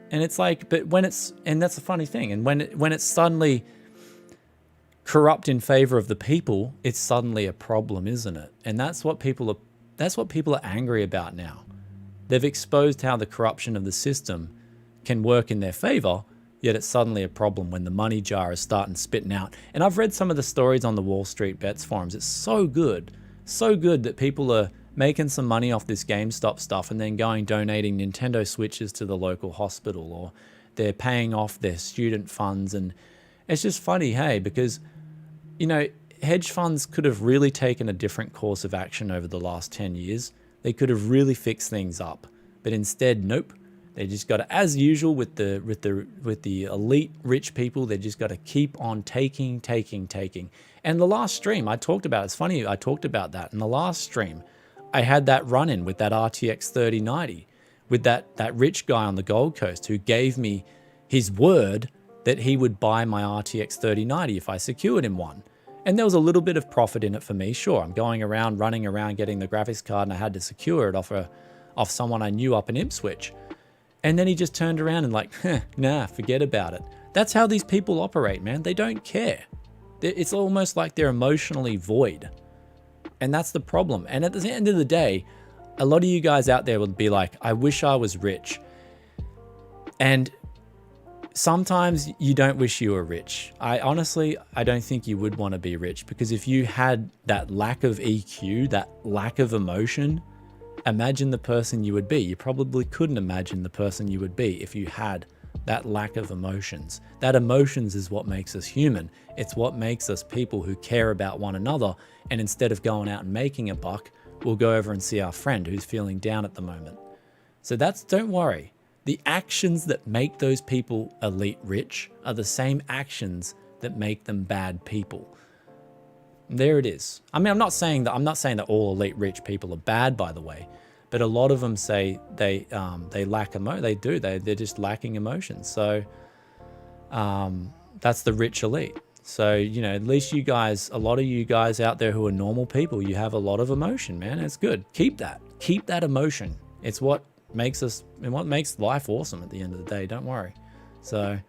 Speaker 1: And it's like, and that's the funny thing. And when it's suddenly corrupt in favor of the people, it's suddenly a problem, isn't it? And that's what people are angry about now. They've exposed how the corruption of the system can work in their favor, yet it's suddenly a problem when the money jar is starting spitting out. And I've read some of the stories on the WallStreetBets forums. It's so good that people are making some money off this GameStop stuff and then donating Nintendo Switches to the local hospital, or they're paying off their student funds. And it's just funny, hey, because, hedge funds could have really taken a different course of action over the last 10 years. They could have really fixed things up. But instead, nope. They just got to, as usual with the elite rich people, they just got to keep on taking. And the last stream I talked about, it's funny, I talked about that in the last stream. I had that run-in with that RTX 3090, with that rich guy on the Gold Coast who gave me his word that he would buy my RTX 3090 if I secured him one. And there was a little bit of profit in it for me. Sure, I'm running around getting the graphics card, and I had to secure it off someone I knew up in Ipswich. And then he just turned around and like, nah, forget about it. That's how these people operate, man. They don't care. It's almost like they're emotionally void. And that's the problem. And at the end of the day, a lot of you guys out there would be like, I wish I was rich. And sometimes you don't wish you were rich. I don't think you would want to be rich, because if you had that lack of EQ, that lack of emotion, Imagine the person you would be. You probably couldn't imagine the person you would be if you had that lack of emotions. That emotions is what makes us human. It's what makes us people who care about one another. And instead of going out and making a buck, we'll go over and see our friend who's feeling down at the moment. So don't worry. The actions that make those people elite rich are the same actions that make them bad people. There it is. I mean, I'm not saying that all elite rich people are bad, by the way, but a lot of them say they lack they're just lacking emotions. So that's the rich elite. So, you know, at least you guys, a lot of you guys out there who are normal people, you have a lot of emotion, man. It's good. Keep that emotion. It's what makes life awesome at the end of the day. Don't worry. So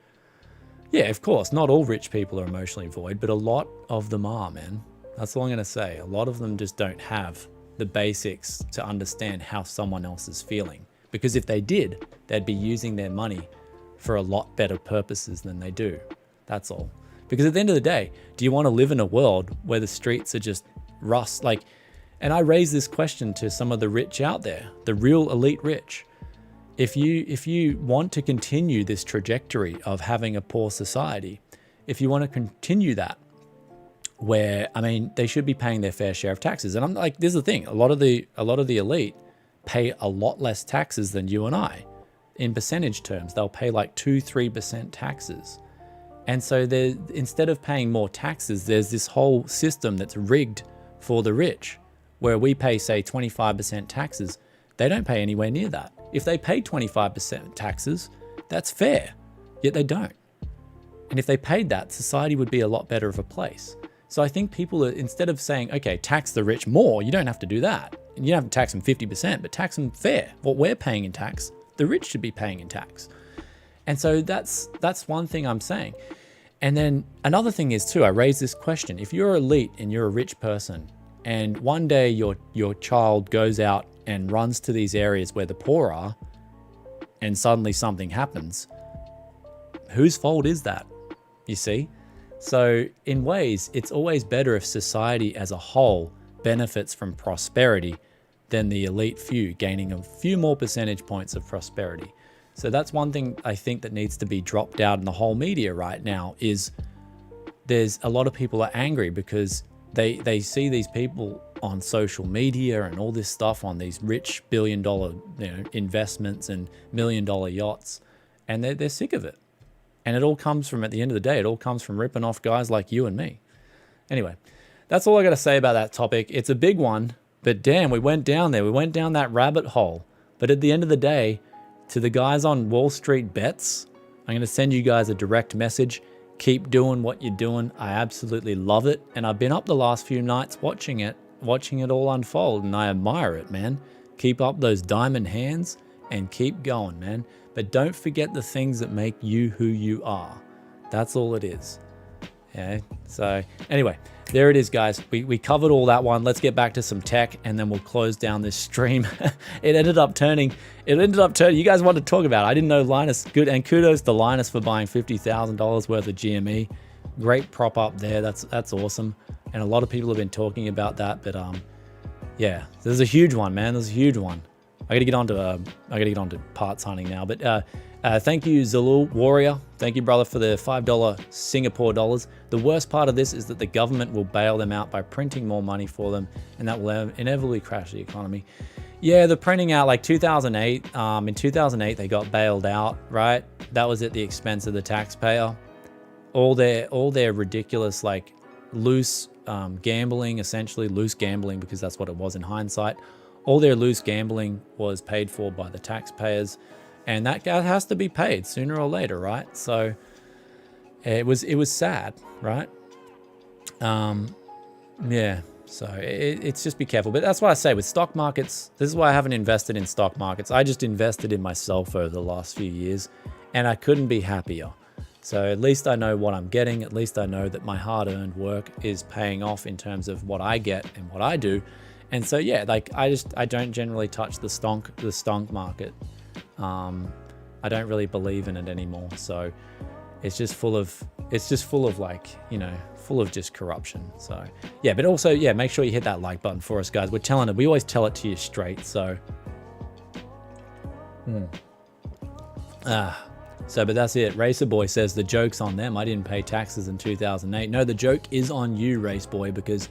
Speaker 1: yeah, of course, not all rich people are emotionally void, but a lot of them are, man. That's all I'm going to say. A lot of them just don't have the basics to understand how someone else is feeling. Because if they did, they'd be using their money for a lot better purposes than they do. That's all. Because at the end of the day, do you want to live in a world where the streets are just rust? And I raise this question to some of the rich out there, the real elite rich. If you want to continue this trajectory of having a poor society, if you want to continue that, where, I mean, they should be paying their fair share of taxes. And I'm like, this is the thing, a lot of the elite pay a lot less taxes than you and I. In percentage terms, they'll pay like 2-3% taxes. And so instead of paying more taxes, there's this whole system that's rigged for the rich, where we pay, say, 25% taxes. They don't pay anywhere near that. If they pay 25% taxes, that's fair, yet they don't. And if they paid that, society would be a lot better of a place. So I think people are, instead of saying, okay, tax the rich more, you don't have to do that. You don't have to tax them 50%, but tax them fair. What we're paying in tax, the rich should be paying in tax. And so that's one thing I'm saying. And then another thing is too, I raise this question. If you're elite and you're a rich person, and one day your child goes out and runs to these areas where the poor are, and suddenly something happens, whose fault is that? You see? So in ways, it's always better if society as a whole benefits from prosperity than the elite few gaining a few more percentage points of prosperity. So that's one thing I think that needs to be dropped out in the whole media right now, is there's a lot of people are angry because they see these people on social media and all this stuff on these rich billion-dollar investments and million-dollar yachts, and they're sick of it. And it all comes from, at the end of the day, it all comes from ripping off guys like you and me. Anyway, that's all I got to say about that topic. It's a big one, but damn, we went down there. We went down that rabbit hole. But at the end of the day, to the guys on WallStreetBets, I'm going to send you guys a direct message. Keep doing what you're doing. I absolutely love it. And I've been up the last few nights watching it all unfold, and I admire it, man. Keep up those diamond hands and keep going, man. But don't forget the things that make you who you are. That's all it is. Yeah. So anyway, there it is, guys. We covered all that one. Let's get back to some tech, and then we'll close down this stream. It ended up turning. You guys wanted to talk about it. I didn't know Linus. Good, and kudos to Linus for buying $50,000 worth of GME. Great prop up there. That's awesome. And a lot of people have been talking about that. But yeah, there's a huge one, man. There's a huge one. I gotta get onto parts hunting now. But thank you, Zalul Warrior. Thank you, brother, for the $5 Singapore dollars. The worst part of this is that the government will bail them out by printing more money for them, and that will inevitably crash the economy. Yeah, the printing out, like 2008. In 2008, they got bailed out, right? That was at the expense of the taxpayer. All their ridiculous, like, loose gambling, essentially loose gambling, because that's what it was in hindsight. All their loose gambling was paid for by the taxpayers, and that has to be paid sooner or later, right? So it was sad, right? Yeah. So it's just be careful. But that's what I say with stock markets. This is why I haven't invested in stock markets. I just invested in myself over the last few years, and I couldn't be happier. So at least I know what I'm getting. At least I know that my hard-earned work is paying off in terms of what I get and what I do. And so, yeah, like I don't generally touch the stonk market. I don't really believe in it anymore. So it's just full of like, you know, full of just corruption. So yeah, but also, yeah, make sure you hit that like button for us, guys. We're telling it, we always tell it to you straight. So but that's it. Racer Boy says the joke's on them. I didn't pay taxes in 2008. No, the joke is on you, Race Boy, because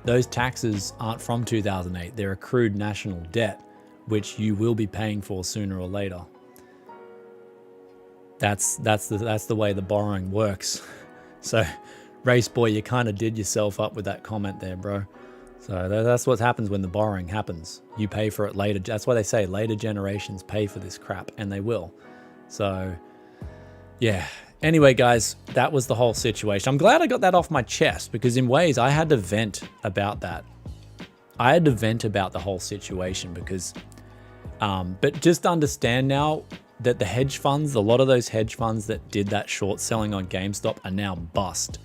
Speaker 1: those taxes aren't from 2008. They're accrued national debt, which you will be paying for sooner or later. That's the way the borrowing works. So, Race Boy, you kind of did yourself up with that comment there, bro. So that's what happens when the borrowing happens. You pay for it later. That's why they say later generations pay for this crap, and they will. So, yeah. Anyway, guys, that was the whole situation. I'm glad I got that off my chest, because in ways I had to vent about that. I had to vent about the whole situation because, but just understand now that the hedge funds, a lot of those hedge funds that did that short selling on GameStop are now bust.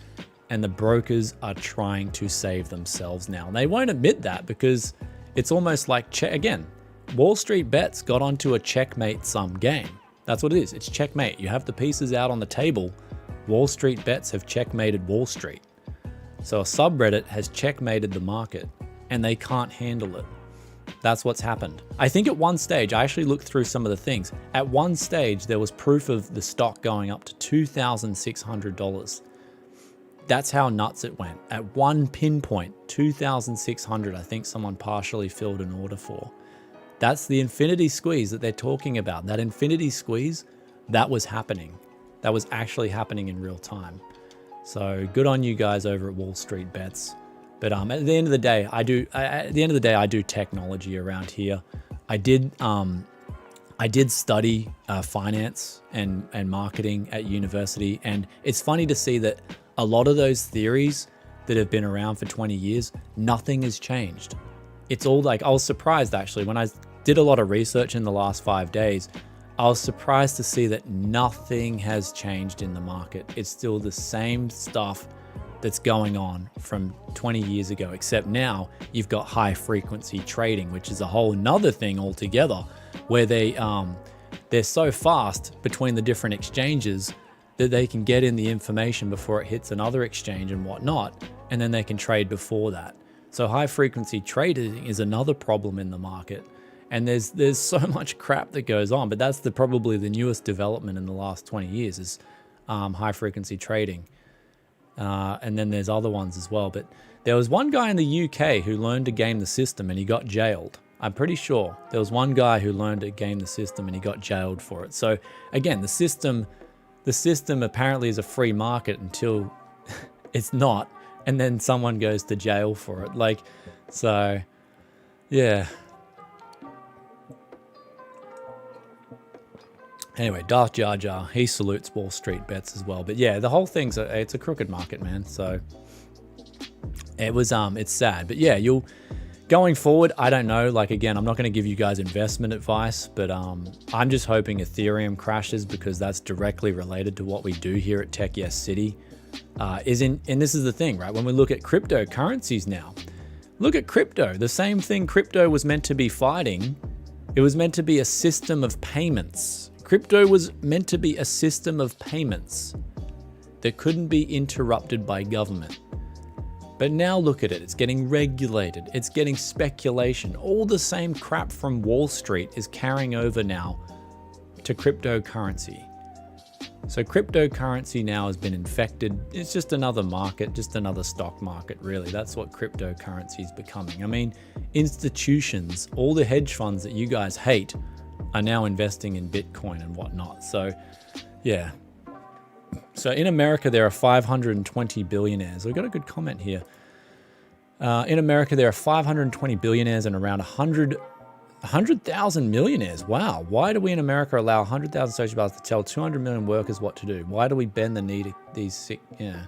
Speaker 1: And the brokers are trying to save themselves now. And they won't admit that because it's almost like, again, WallStreetBets got onto a checkmate sum game. That's what it is. It's checkmate. You have the pieces out on the table. WallStreetBets have checkmated Wall Street. So a subreddit has checkmated the market and they can't handle it. That's what's happened. I think at one stage, I actually looked through some of the things. At one stage, there was proof of the stock going up to $2,600. That's how nuts it went. At one pinpoint, 2,600, I think someone partially filled an order for. That's the infinity squeeze that they're talking about. That infinity squeeze, that was happening. That was actually happening in real time. So good on you guys over at WallStreetBets. But at the end of the day, I do technology around here. I did study finance and marketing at university, and it's funny to see that a lot of those theories that have been around for 20 years, nothing has changed. It's all like, I was surprised actually when I did a lot of research in the last 5 days. I was surprised to see that nothing has changed in the market. It's still the same stuff that's going on from 20 years ago, except now you've got high frequency trading, which is a whole nother thing altogether, where they're so fast between the different exchanges that they can get in the information before it hits another exchange and whatnot, and then they can trade before that. So high frequency trading is another problem in the market. And there's so much crap that goes on, but that's probably the newest development in the last 20 years is high frequency trading. And then there's other ones as well. But there was one guy in the UK who learned to game the system and he got jailed. I'm pretty sure there was one guy who learned to game the system and he got jailed for it. So again, the system apparently is a free market until it's not. And then someone goes to jail for it. Like, so yeah. Anyway, Darth Jar Jar, he salutes WallStreetBets as well. But yeah, the whole thing's it's a crooked market, man. So it was it's sad. But yeah, going forward, I don't know. Like again, I'm not going to give you guys investment advice, but I'm just hoping Ethereum crashes because that's directly related to what we do here at Tech Yes City. And this is the thing, right? When we look at cryptocurrencies now, look at crypto. The same thing crypto was meant to be fighting. It was meant to be a system of payments. Crypto was meant to be a system of payments that couldn't be interrupted by government. But now look at it, it's getting regulated, it's getting speculation. All the same crap from Wall Street is carrying over now to cryptocurrency. So cryptocurrency now has been infected. It's just another market, just another stock market, really. That's what cryptocurrency is becoming. I mean, institutions, all the hedge funds that you guys hate are now investing in Bitcoin and whatnot. So yeah. So in America, there are 520 billionaires. We've got a good comment here. In America, there are 520 billionaires and around 100,000 millionaires. Wow. Why do we in America allow 100,000 sociopaths to tell 200 million workers what to do? Why do we bend the knee to these sick, yeah.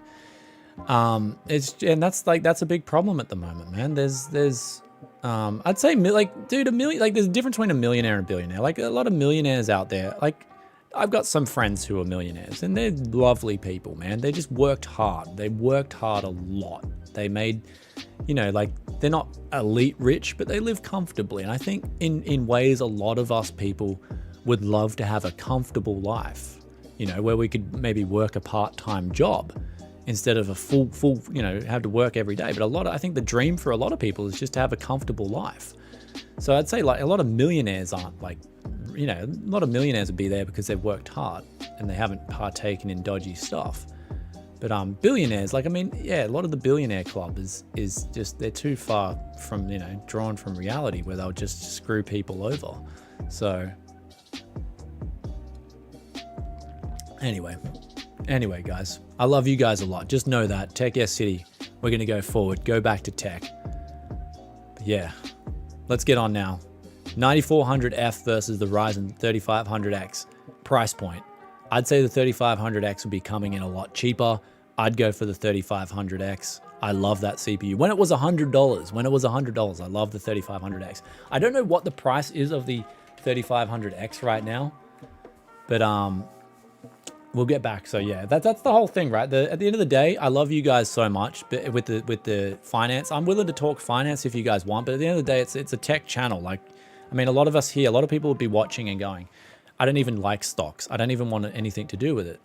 Speaker 1: That's a big problem at the moment, man. There's I'd say like, dude, there's a difference between a millionaire and a billionaire. Like a lot of millionaires out there, like I've got some friends who are millionaires and they're lovely people, man. They just worked hard. They worked hard a lot. They made, like they're not elite rich, but they live comfortably. And I think in ways, a lot of us people would love to have a comfortable life. you know, where we could maybe work a part-time job instead of a full, you know, have to work every day. But I think the dream for a lot of people is just to have a comfortable life. So I'd say like a lot of millionaires aren't like, you know, a lot of millionaires would be there because they've worked hard and they haven't partaken in dodgy stuff. But billionaires, like, I mean, yeah, a lot of the billionaire club is just, they're too far from, you know, drawn from reality where they'll just screw people over. So anyway, guys, I love you guys a lot. Just know that Tech S City, we're going to go forward, go back to tech. But yeah, let's get on now. 9400F versus the Ryzen 3500X price point. I'd say the 3500X would be coming in a lot cheaper. I'd go for the 3500X. I love that CPU. When it was $100, I love the 3500X. I don't know what the price is of the 3500X right now, but we'll get back. So yeah, that's the whole thing, right? At the end of the day, I love you guys so much, but with the finance, I'm willing to talk finance if you guys want, but at the end of the day, it's a tech channel. Like, I mean, a lot of us here, a lot of people would be watching and going, I don't even like stocks. I don't even want anything to do with it.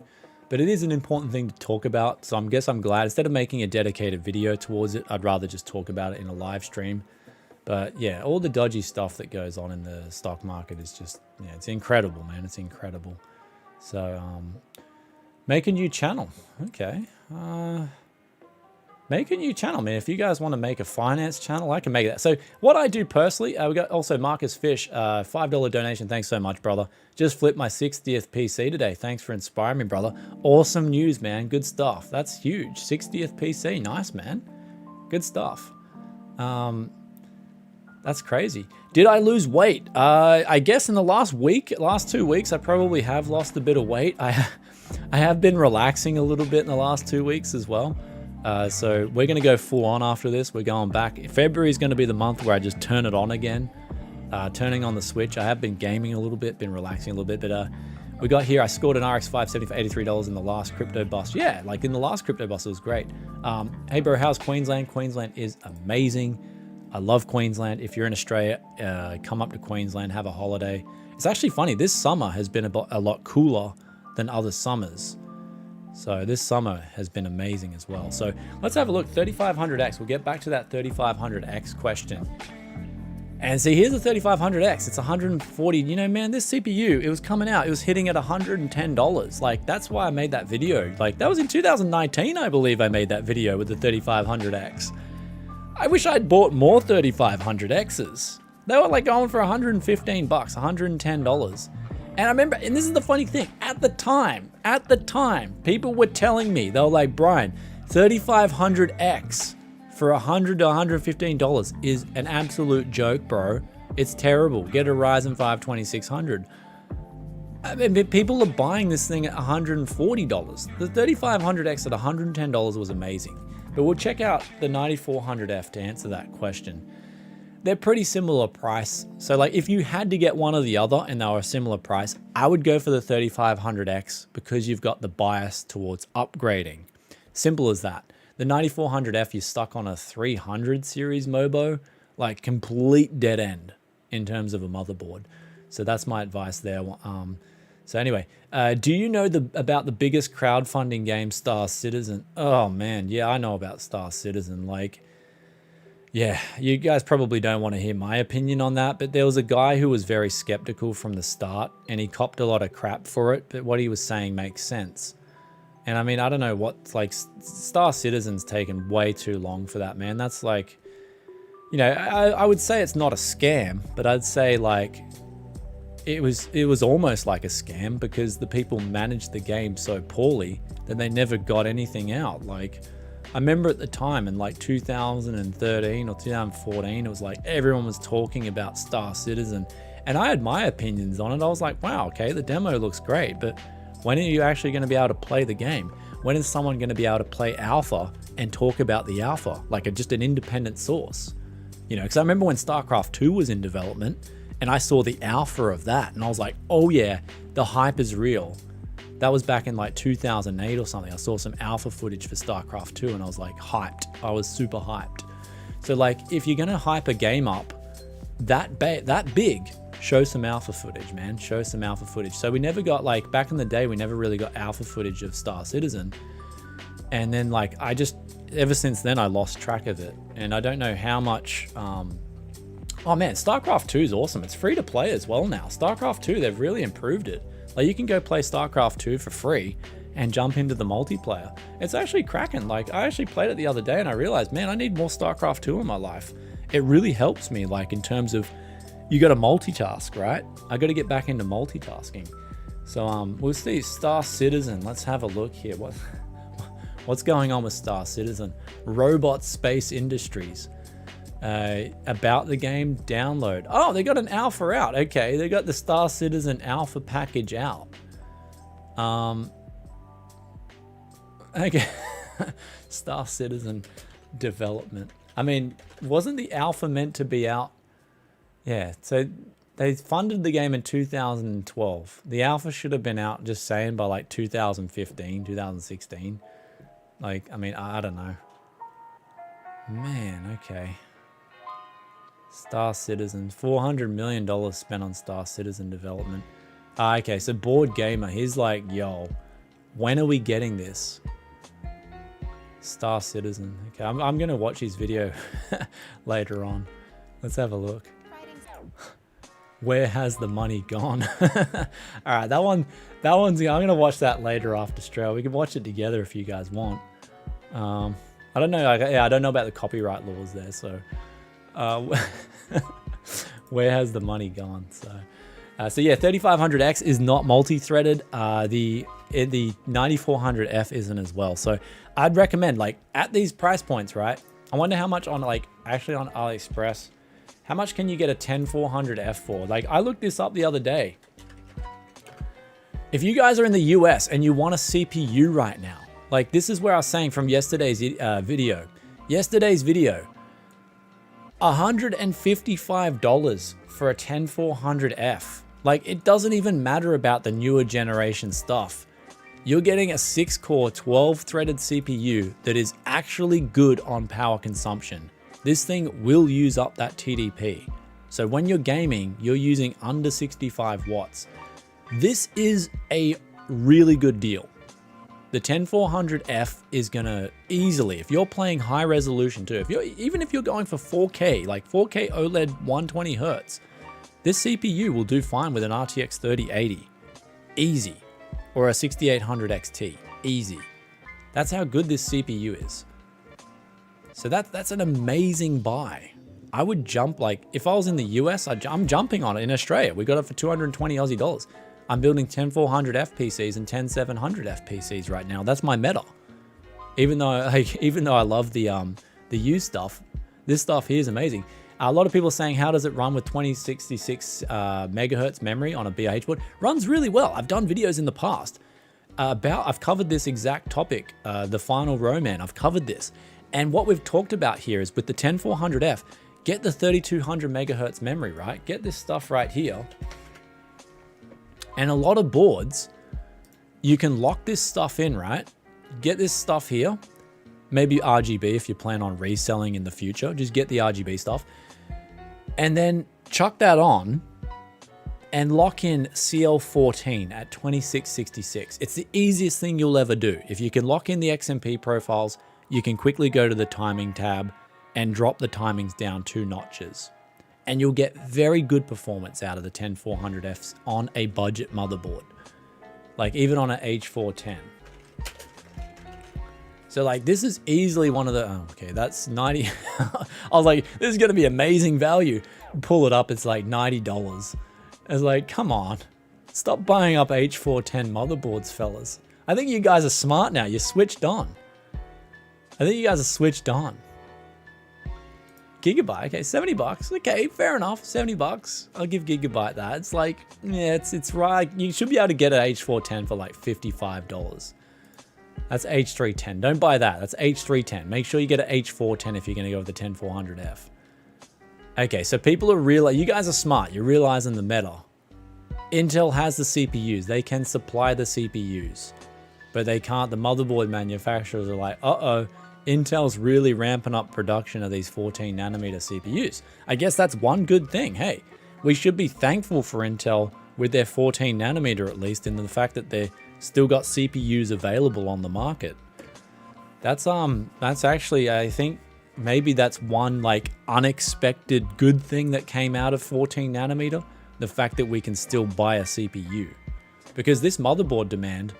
Speaker 1: But it is an important thing to talk about. So I'm glad instead of making a dedicated video towards it, I'd rather just talk about it in a live stream. But yeah, all the dodgy stuff that goes on in the stock market is just, yeah, it's incredible, man. It's incredible. So make a new channel. Okay. Make a new channel, man. If you guys want to make a finance channel, I can make that. So what I do personally, we got also Marcus Fish, $5 donation. Thanks so much, brother. Just flipped my 60th PC today. Thanks for inspiring me, brother. Awesome news, man. Good stuff. That's huge. 60th PC. Nice, man. Good stuff. That's crazy. Did I lose weight? I guess in the last 2 weeks, I probably have lost a bit of weight. I have been relaxing a little bit in the last 2 weeks as well. So we're going to go full on after this. We're going back. February is going to be the month where I just turn it on again. Turning on the switch. I have been gaming a little bit, been relaxing a little bit, but we got here. I scored an RX 570 for $83 in the last crypto bust. Yeah, like in the last crypto bust, it was great. Hey bro, how's Queensland? Queensland is amazing. I love Queensland. If you're in Australia, come up to Queensland, have a holiday. It's actually funny. This summer has been a lot cooler than other summers. So this summer has been amazing as well. So let's have a look. 3500X. We'll get back to that 3500X question. And see, here's the 3500X. It's 140. You know, man, this CPU, it was coming out. It was hitting at $110. Like, that's why I made that video. Like, that was in 2019, I believe I made that video with the 3500X. I wish I'd bought more 3500Xs. They were like going for $115, $110. And I remember, and this is the funny thing, at the time, people were telling me, they were like, Brian, 3500X for $100 to $115 is an absolute joke, bro. It's terrible. Get a Ryzen 5 2600. I mean, people are buying this thing at $140. The 3500X at $110 was amazing. But we'll check out the 9400F to answer that question. They're pretty similar price. So like if you had to get one or the other and they were a similar price, I would go for the 3500X because you've got the bias towards upgrading. Simple as that. The 9400F, you're stuck on a 300 series Mobo, like complete dead end in terms of a motherboard. So that's my advice there. So anyway, do you know about the biggest crowdfunding game, Star Citizen? Oh man, yeah, I know about Star Citizen. Like, yeah, you guys probably don't want to hear my opinion on that, but there was a guy who was very skeptical from the start and he copped a lot of crap for it, but what he was saying makes sense. And I mean, I don't know what, like, Star Citizen's taken way too long for that, man. That's like, you know, I would say it's not a scam, but I'd say like, it was almost like a scam because the people managed the game so poorly that they never got anything out. Like, I remember at the time in like 2013 or 2014, it was like everyone was talking about Star Citizen and I had my opinions on it. I was like, wow, okay, the demo looks great, but when are you actually going to be able to play the game? When is someone going to be able to play alpha and talk about the alpha, like just an independent source? You know, because I remember when StarCraft 2 was in development and I saw the alpha of that and I was like, oh yeah, the hype is real. That was back in like 2008 or something. I saw some alpha footage for StarCraft 2 and I was like hyped. I was super hyped. So like if you're going to hype a game up that big, show some alpha footage, man. Show some alpha footage. So we never got, like, back in the day, we never really got alpha footage of Star Citizen. And then, like, ever since then, I lost track of it. And I don't know how much, oh man, StarCraft 2 is awesome. It's free to play as well now. StarCraft 2, they've really improved it. Like, you can go play StarCraft 2 for free and jump into the multiplayer. It's actually cracking. Like, I actually played it the other day and I realized, man, I need more StarCraft 2 in my life. It really helps me, like, in terms of, you got to multitask, right? I got to get back into multitasking. So we'll see. Star Citizen, let's have a look here. What's going on with Star Citizen? Robot Space Industries. About the game, download. Oh, they got an alpha out. Okay, they got the Star Citizen alpha package out. Okay. Star Citizen development. I mean, wasn't the alpha meant to be out? Yeah, so they funded the game in 2012. The alpha should have been out, just saying, by like 2015, 2016. Like, I mean, I don't know. Man, okay. Star Citizen, $400 million spent on Star Citizen development. Okay, so Board Gamer, he's like, yo, when are we getting this? Star Citizen. Okay, I'm going to watch his video later on. Let's have a look. Where has the money gone? All right, that one's, I'm going to watch that later after stream. We can watch it together if you guys want. I don't know. I don't know about the copyright laws there, so where has the money gone? So yeah, 3500X is not multi-threaded. The 9400F isn't as well. So I'd recommend, like, at these price points, right? I wonder how much on, like, actually on AliExpress, how much can you get a 10400F for? Like, I looked this up the other day. If you guys are in the US and you want a CPU right now, like, this is where I was saying from yesterday's video. Yesterday's video, $155 for a 10400F. Like, it doesn't even matter about the newer generation stuff. You're getting a 6-core, 12-threaded CPU that is actually good on power consumption. This thing will use up that TDP. So when you're gaming, you're using under 65 watts. This is a really good deal. The 10400F is gonna easily, if you're playing high resolution too, even if you're going for 4K, like 4K OLED 120 Hertz, this CPU will do fine with an RTX 3080, easy, or a 6800 XT, easy. That's how good this CPU is. So that's an amazing buy. I would jump, like, if I was in the US, I'm jumping on it. In Australia, we got it for 220 Aussie dollars. I'm building 10400F PCs and 10700F PCs right now. That's my meta. Even though I love the used stuff, this stuff here is amazing. A lot of people are saying, how does it run with 2066 megahertz memory on a BIH board? Runs really well. I've done videos in the past I've covered this exact topic, the final row, man. I've covered this. And what we've talked about here is with the 10400F, get the 3200 megahertz memory, right? Get this stuff right here. And a lot of boards, you can lock this stuff in, right? Get this stuff here. Maybe RGB if you plan on reselling in the future. Just get the RGB stuff. And then chuck that on and lock in CL14 at 2666. It's the easiest thing you'll ever do. If you can lock in the XMP profiles, you can quickly go to the timing tab and drop the timings down 2 notches. And you'll get very good performance out of the 10400Fs on a budget motherboard. Like even on an H410. So like this is easily one of the, oh, okay, that's 90. I was like, this is gonna be amazing value. Pull it up, it's like $90. It's like, come on, stop buying up H410 motherboards, fellas. I think you guys are smart now, you're switched on. I think you guys are switched on. Gigabyte, okay, 70 bucks. Okay, fair enough, 70 bucks. I'll give Gigabyte that. It's like, yeah, it's right. You should be able to get an H410 for like $55. That's H310. Don't buy that. That's H310. Make sure you get an H410 if you're going to go with the 10400F. Okay, so people are you guys are smart. You're realizing the meta. Intel has the CPUs. They can supply the CPUs, but they can't. The motherboard manufacturers are like, uh-oh, Intel's really ramping up production of these 14 nanometer CPUs. I guess that's one good thing. Hey, we should be thankful for Intel with their 14 nanometer, at least, in the fact that they're still got CPUs available on the market. That's actually, I think maybe that's one like unexpected good thing that came out of 14 nanometer, the fact that we can still buy a CPU. Because this motherboard demand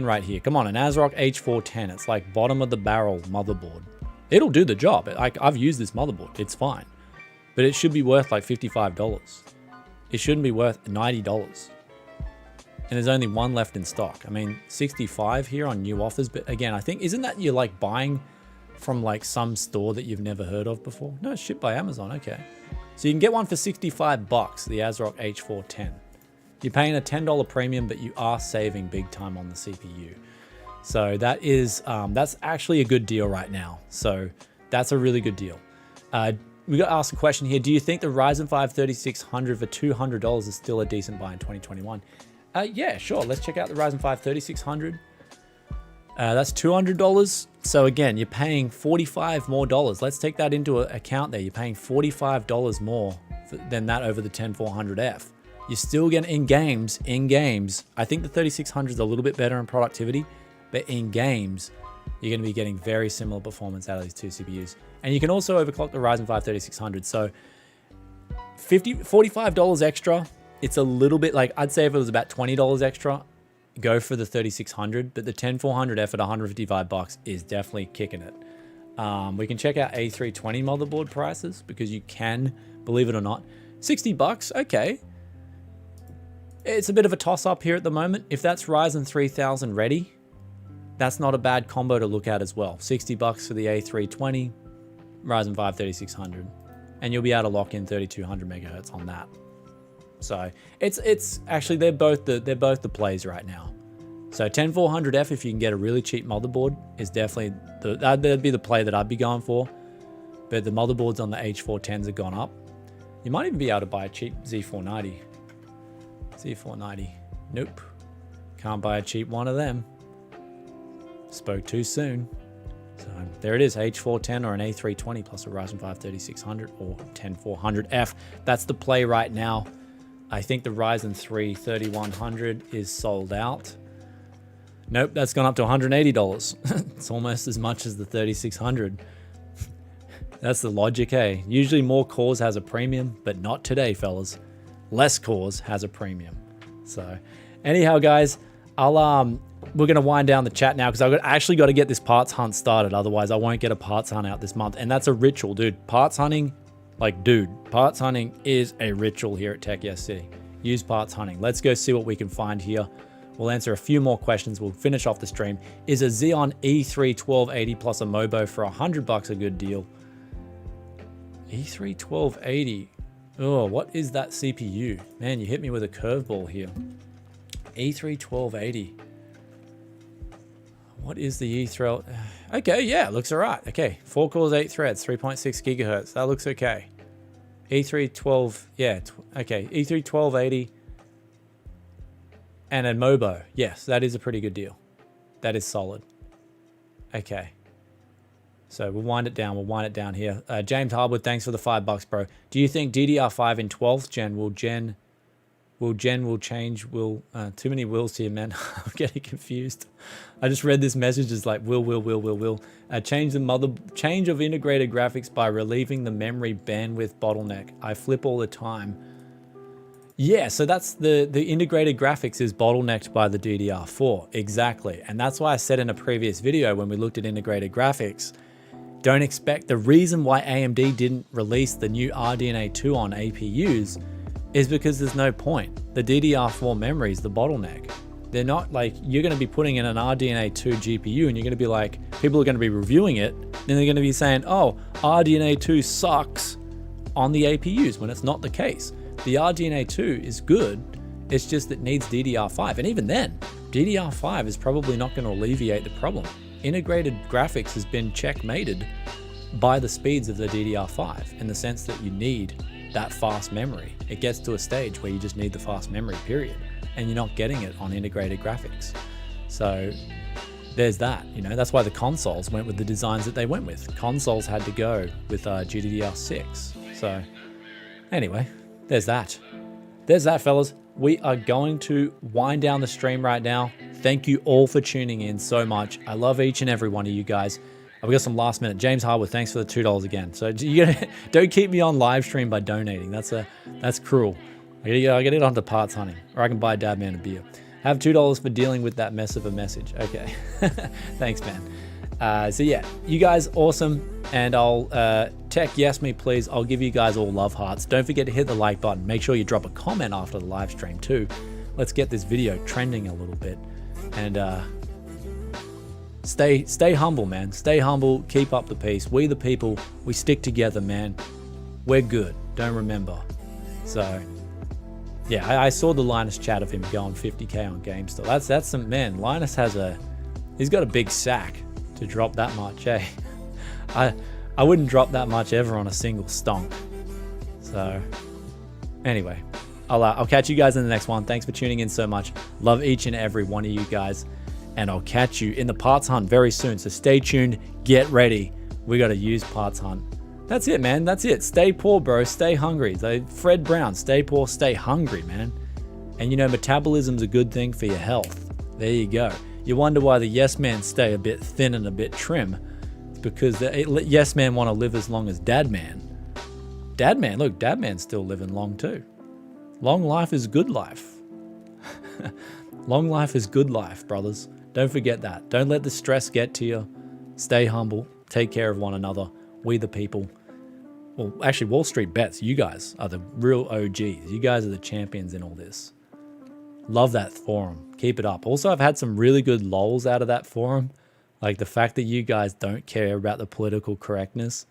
Speaker 1: right here, come on, an ASRock H410, it's like bottom of the barrel motherboard. It'll do the job. I've used this motherboard, it's fine. But it should be worth like $55. It shouldn't be worth $90. And there's only one left in stock. I mean, 65 here on new offers. But again, I think, isn't that you're like buying from like some store that you've never heard of before? No, it's shipped by Amazon. Okay. So you can get one for 65 bucks, the ASRock H410. You're paying a $10 premium, but you are saving big time on the CPU. So that is, that's actually a good deal right now. So that's a really good deal. We got asked a question here. Do you think the Ryzen 5 3600 for $200 is still a decent buy in 2021? Yeah, sure. Let's check out the Ryzen 5 3600. That's $200. So again, you're paying $45 more. Let's take that into account there. You're paying $45 more than that over the 10400F. You're still getting in games. I think the 3600 is a little bit better in productivity, but in games, you're going to be getting very similar performance out of these two CPUs. And you can also overclock the Ryzen 5 3600. So $45 extra. It's a little bit like, I'd say if it was about $20 extra, go for the 3600, but the 10400F at 155 bucks is definitely kicking it. We can check out A320 motherboard prices because you can, believe it or not, 60 bucks. Okay. It's a bit of a toss up here at the moment. If that's Ryzen 3000 ready, that's not a bad combo to look at as well. 60 bucks for the A320, Ryzen 5 3600, and you'll be able to lock in 3200 megahertz on that. So it's actually, they're both the plays right now. So 10400F, if you can get a really cheap motherboard, is definitely that'd be the play that I'd be going for. But the motherboards on the H410s have gone up. You might even be able to buy a cheap Z490. Z490, nope, can't buy a cheap one of them. Spoke too soon. So there it is, H410 or an A320 plus a Ryzen 5 3600 or 10400F. That's the play right now. I think the Ryzen 3 3100 is sold out. Nope, that's gone up to $180. It's almost as much as the 3600. That's the logic, eh? Usually more cores has a premium, but not today, fellas. Less cores has a premium. So anyhow, guys, we're going to wind down the chat now because I've actually got to get this parts hunt started. Otherwise, I won't get a parts hunt out this month. And that's a ritual, dude. Parts hunting, parts hunting is a ritual here at Tech Yes City. Use parts hunting. Let's go see what we can find here. We'll answer a few more questions. We'll finish off the stream. Is a Xeon E3 1280 plus a Mobo for $100 a good deal? E3 1280. Oh, what is that CPU? Man, you hit me with a curveball here. E3 1280. What is the E3? Okay, yeah, looks all right. Okay, 4 cores, 8 threads, 3.6 gigahertz. That looks okay. E3 12, yeah, okay. E3 1280 and a Mobo. Yes, that is a pretty good deal. That is solid. Okay. So we'll wind it down. We'll wind it down here. James Harwood, thanks for the $5, bro. Do you think DDR5 in 12th gen will change? Too many wills here, man. I'm getting confused. I just read this message as like will. Change of integrated graphics by relieving the memory bandwidth bottleneck. I flip all the time. Yeah, so that's the integrated graphics is bottlenecked by the DDR4. Exactly. And that's why I said in a previous video when we looked at integrated graphics, don't expect the reason why AMD didn't release the new RDNA 2 on APUs is because there's no point. The DDR4 memory is the bottleneck. They're not like, you're going to be putting in an RDNA 2 GPU and you're going to be like, people are going to be reviewing it, and they're going to be saying, oh, RDNA 2 sucks on the APUs, when it's not the case. The RDNA 2 is good, it's just it needs DDR5. And even then, DDR5 is probably not going to alleviate the problem. Integrated graphics has been checkmated by the speeds of the DDR5 in the sense that you need that fast memory. It gets to a stage where you just need the fast memory, period. And you're not getting it on integrated graphics. So there's that, you know, that's why the consoles went with the designs that they went with. Consoles had to go with GDDR6. So Anyway, there's that. There's that, fellas. We are going to wind down the stream right now. Thank you all for tuning in so much. I love each and every one of you guys. We got some last minute. James Harwood, thanks for the $2 again. So don't keep me on live stream by donating. That's cruel. I gotta get onto parts hunting, or I can buy Dad Man a beer. Have $2 for dealing with that mess of a message. Okay, thanks, man. So yeah, you guys awesome. And I'll tech yes me please. I'll give you guys all love hearts. Don't forget to hit the like button. Make sure you drop a comment after the live stream too. Let's get this video trending a little bit. And stay humble, man. Stay humble. Keep up the peace. We the people, we stick together, man. We're good. Don't remember. So yeah, I saw the Linus chat of him going 50k on GameStop. That's some, man. Linus he's got a big sack to drop that much, eh? I wouldn't drop that much ever on a single stonk. So anyway, I'll catch you guys in the next one. Thanks for tuning in so much. Love each and every one of you guys. And I'll catch you in the parts hunt very soon. So stay tuned. Get ready. We got to use parts hunt. That's it, man. That's it. Stay poor, bro. Stay hungry. Fred Brown, stay poor, stay hungry, man. And you know, metabolism's a good thing for your health. There you go. You wonder why the yes men stay a bit thin and a bit trim. It's because the yes men want to live as long as Dad Man. Dad Man, look, Dad Man's still living long too. Long life is good life. Long life is good life, brothers. Don't forget that. Don't let the stress get to you. Stay humble. Take care of one another. We the people. Well, actually, WallStreetBets, you guys are the real OGs. You guys are the champions in all this. Love that forum. Keep it up. Also, I've had some really good lols out of that forum. Like the fact that you guys don't care about the political correctness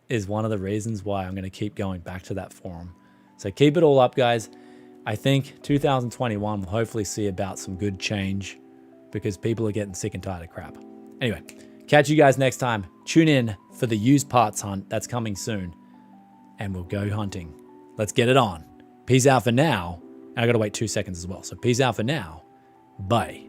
Speaker 1: is one of the reasons why I'm going to keep going back to that forum. So keep it all up, guys. I think 2021 will hopefully see about some good change because people are getting sick and tired of crap. Anyway, catch you guys next time. Tune in for the used parts hunt that's coming soon. And we'll go hunting. Let's get it on. Peace out for now. And I got to wait 2 seconds as well. So peace out for now. Bye.